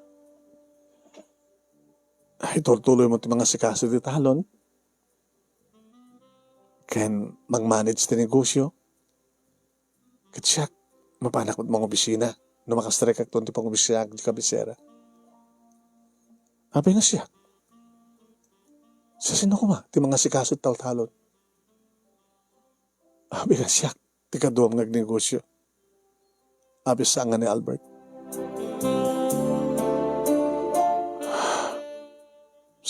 [SPEAKER 2] Ituloy mo ito mga sikasa di talon. Ken mag-manage ti negosyo. Katsyak, mapanak mo mga opisina. No makastrike ak ti pang opisina di kabisera. Abi nga siya. Sa sino ko ma? Ti mga sikasa tal-talon. Abi nga siya. Ti kaduam nagnegosyo. Abi sa nga ni Albert.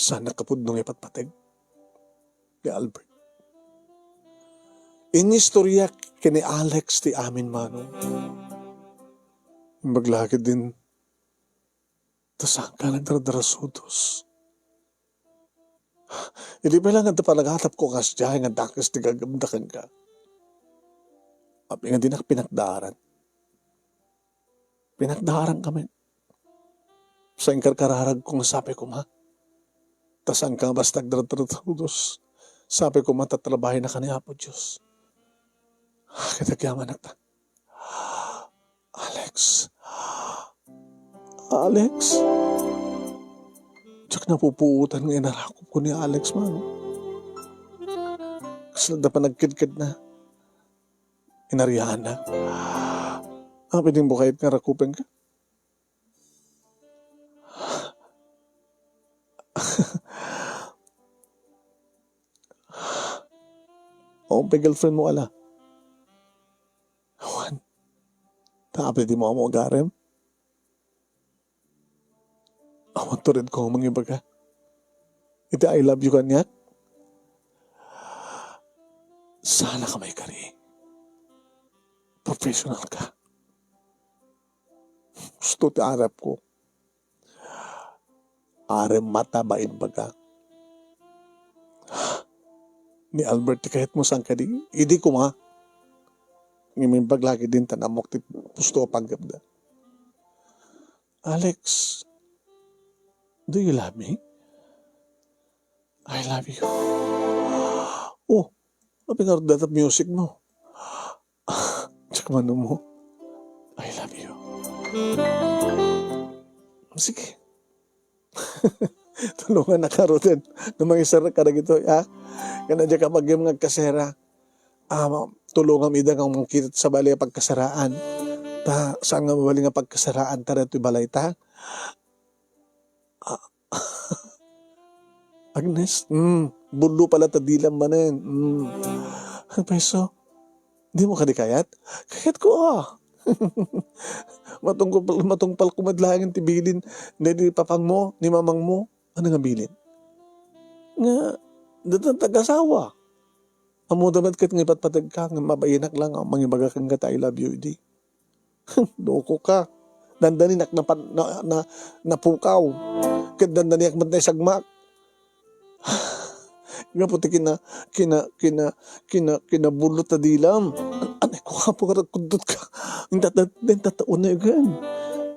[SPEAKER 2] Sana kapud nung ipatpateg ni Albert. Inistorya kini Alex ti amin manong. Maglakid din tasang ka nagdarasudos. Hindi ba lang nga palagatap ko kas dyan nga dakis ti gagamdakan ka. Abi nga din pinakdaran. Pinakdaran kami. Sa ingkarkararag kong sabi ko ma. Tasang ka basta nagdarasudos. Sabi ko matatrabahin na kaniya po Diyos. Kitagyaman na ta. Alex? Tsak napupuutan ng inarakop ko ni Alex man. Kasi na pa nagkidkid na. Inariyahan na. Pwedeng bukayit nga rakupin ka. O, girlfriend mo ala. Juan, tapos di mo ako agarem. Awan to rin ko mga ibaga. Iti I love you kanyak. Sana ka may kari. Professional ka. Gusto ti arap ko. Arem mata bain baga. Ni Albert kahit mo sang kadi. Idi ko ma. Ngayon paglagi din tanamok ti pusto paggabda. Alex, do you love me? I love you. Oh, sabi nga rin music mo. Tsaka mano mo. I love you. Sige. Tulungan na karo din. Namang isa na karag ito. Kana dyan ka mag-game ng kasera. Tulungan mi kang mangkita sa balay pagkasaraan. Saan nga mabali nga pagkasaraan ta ito balay ta? Agnes, bulo pala ta dilam manen. Peso, di mo kadikayat? Kayat ko matungpal kumadlangin tibilin ni papang mo, ni mamang mo. Ano nga bilin? Nga, datang tag-asawa. Amo damat kat ng ipatpatag ka, nga mabayinak lang ang mga baga kang gata, I love you, di. Loko ka. Dandaninak na pukaw. Kat dandaniak mat na sagmak. Nga puti kinabulot na dilam. Anay ko ka po kundot ka. Ang tataon na yun.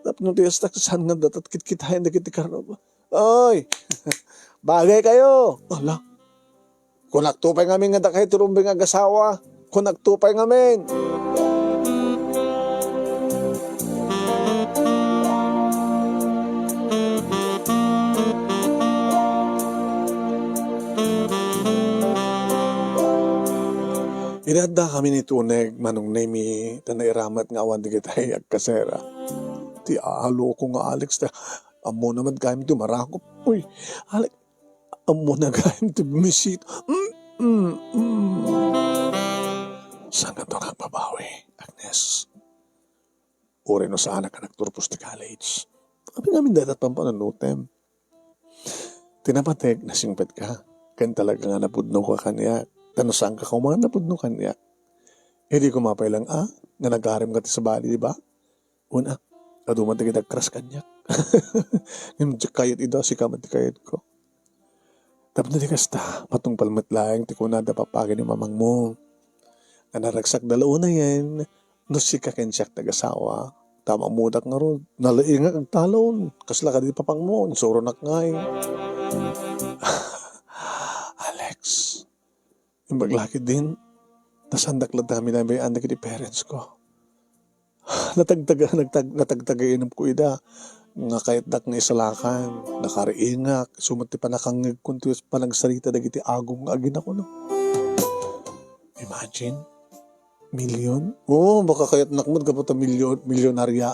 [SPEAKER 2] Tapos nung tiyas saan nga datat kitkitahin na kitikarno ba? Oy! Bagay kayo! Ala, Kung nagtupay ngamin nga dakay turumbing agasawa, kung nagtupay ngamin. Inadda kami ni Tuneg manong nemi tanairamat nga awan di kitay agkasera. Ti alo ko nga Alex ta amo naman kami ti marakop. Uy, Alex, amo na kami ti misit. Saan ka to nga babawi, Agnes? Uri no sa anak ka nagturpos ti college. Abi namin dadat pampananutem. Tinapatek na singpet ka. Kan talaga nga napudno ka kanya. Tano saan ka mga napudno kanya. Hindi ko mapay lang, nga nag-arim ka ti sa bali, di ba? Una, aduman ti kitag-crush kanya. Yung kayat ida, si kamat ti kayat ko. Tapos na di kasta, patong palmat lang, ti kunada papagin ni mamang mo. Nga naragsak dalaw na yan, no si kakensyak nag-asawa. Tama mudak nga ron, nalaing nga ang talon, kasla ka di papang mo, suro nakngay. Alex, yung baglaki din, nasandak lang namin na may anak ni parents ko. Natagtagainom ko ida, nga kahit dak na isalakan, nakariingak, sumati pa nakangig kuntiwas pa nagsarita dagiti agong agin ako no. Imagine, milyon? Oo, baka kaya't nakmod ka pa ta milyonarya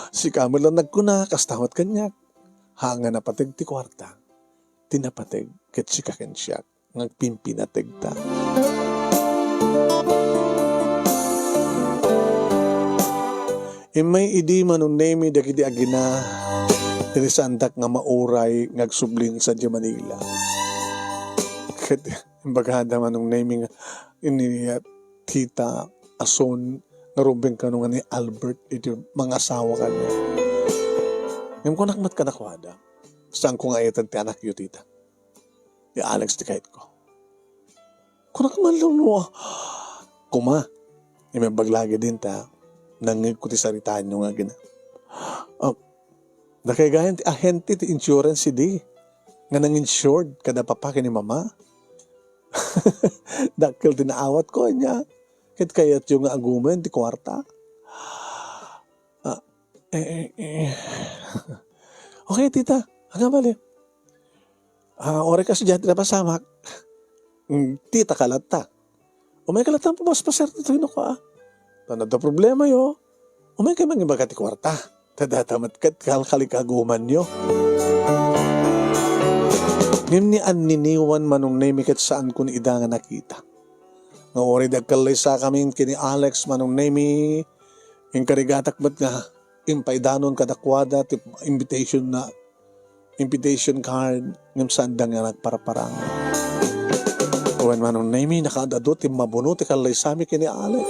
[SPEAKER 2] Si Kamil lang nagkuna, kastawat kanyak. Hanga na pateg ti kwarta, tinapateg ket si kakensyak, ngagpimpinateg ta. Imay idi manunemi dagiti agina, tinisandak nga mauray ngagsubling sa Manila. Ket bagada manong naming iniyat tita ason narumbeng kanungan ni Albert iti mga asawa kanya. Ngayon ko nakmat ka nakwada. Saan ko nga itan ti anak yu tita? Di Alex ti kahit ko. Kung nakamalang no, kuma, imabaglagi din ta, nangig ko ti saritaan nyo nga gina. Nakagayan ti ahente ti insurance di, nga nang-insured kada papaki ni mama. Dakil tinaawat ko niya. Kit kayat yung agumen ti kwarta. Okay, tita. Hanggang bali. Ore kasi dyan tinapasamak. Tita kalata. Umay kalata pa mas paser dito yun ako Tanad na problema yo. Umay kayo mangiba ka ti kwarta. Tadatamat kat kalkalikaguman nyo. Ngayon ni niniwan manong nemikat saan ko ni ida nga nakita. Nga ori dagkalay sa kami kini Alex manong nemi. Yung karigatak ba't nga impaydanon kadakwada ti invitation card ng sandang nga nagparaparang. Kuwan manong nemi nakadado ti mabuno ti kalay sa amin kini Alex.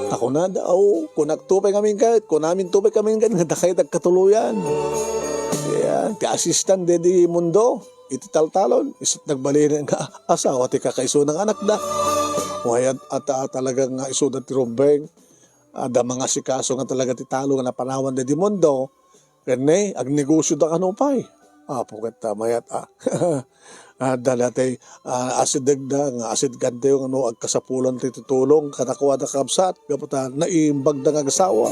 [SPEAKER 2] Ako na daw, kung nagtupay kami kahit, kung namin tupay kami kahit, nga dakay tagkatuluyan. Yan, ti assistant dedi mundo, iti taltalon, isot nagbalirin nga asawa ti kakaiso ng anak da. Wayat at talagang isudat ti rumbeng, ada mga sikaso nga talaga ti talo nga napanawan dedi mundo, kene, ag negosyo da kanupay. Pukat mayat dalatay asid dagda nga asid ganda yung agkasapulan ti tutulong kanakuha da kabsat kapata naimbag da nga gasawa.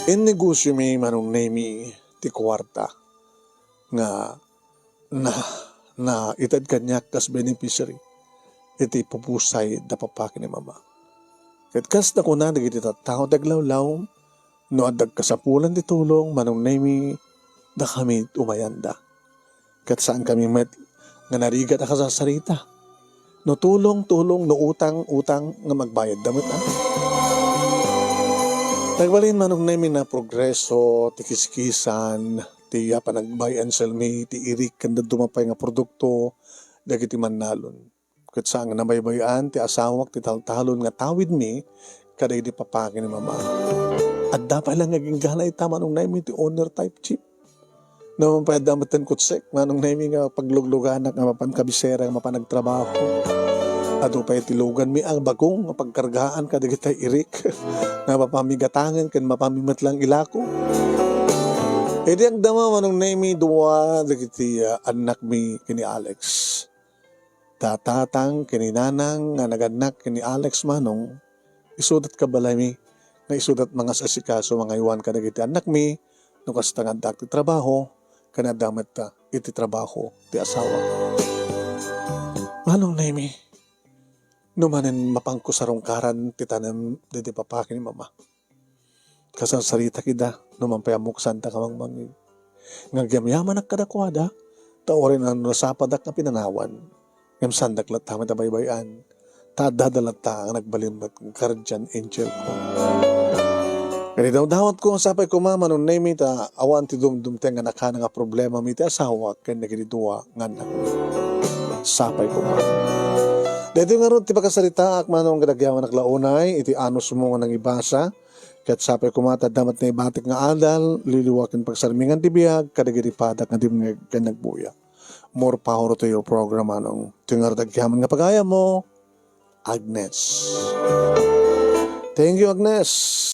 [SPEAKER 2] In negosyo may manong nemi ti kwarta nga na itad kanyak kas beneficiary iti pupusay da papaki ni mama. Ket kas na kuna dagiti tattao daglawlaw no adag kasapulan ti tulong manong nemi da kami umayanda. Kat saan kami met nga narigat ako sa sarita. No tulong, no utang nga magbayad damit Nagbalin manong namin na progreso, ti kiskisan, ti panagbay and sell me, ti irik kanda dumapay nga produkto, dagiti manalon. Kat saan nga nabaybayan, ti asawak, ti taltalon nga tawid mi, kada di papakin ni mama. At dapat lang naging ganay tama nung namin ti owner type chip. Naman pa damatan kutsek, manong namin nga pagluglugan nga mapankabisera, nga mapanagtrabaho. Ato pa itilugan mi ang bagong nga pagkargaan kada kitay irik. Nga mapamigatangan, kan mapamimat lang ilako. Edi ang dama manong naimi duwa dagiti anak mi kini Alex. Tatatang kini nanang nga naganak kini Alex manong isudat ka balay mi nga isudat mga sasikaso mga iwan ka dagiti anak mi no kastangad ti trabaho kanadamet ta iti trabaho ti asawa. Manong naimi numanen mapangkusarong karan ti tanem diti papaki ni mama. Kasarsarita kida numampayamuksan ta kamang mangi. Ngagyamyaman ak kadakwada taorin ang nasapadak na pinanawan. Ngam sandak latta matabaybayan. Tadadalat ta ang nagbalimbat ng guardian angel ko. Kani daw dawat ko ang sapay ko mama nun na ta awan ti dumdumteng nga nakana nga problema mi ti asawa ken nagididua nga anak. Sapay ko mama. Dito nga ron ti pagkasarita ak manong gadagyawan ak launay iti anos mo nga nang ibasa. Kat sapay kumata damat na ibatik nga adal, liliwakin pagsarmingan ti biyag, kadagiri padak nga di mga nagbuya. More power to your program anong tingar dagyaman nga pagaya mo, Agnes. Thank you, Agnes.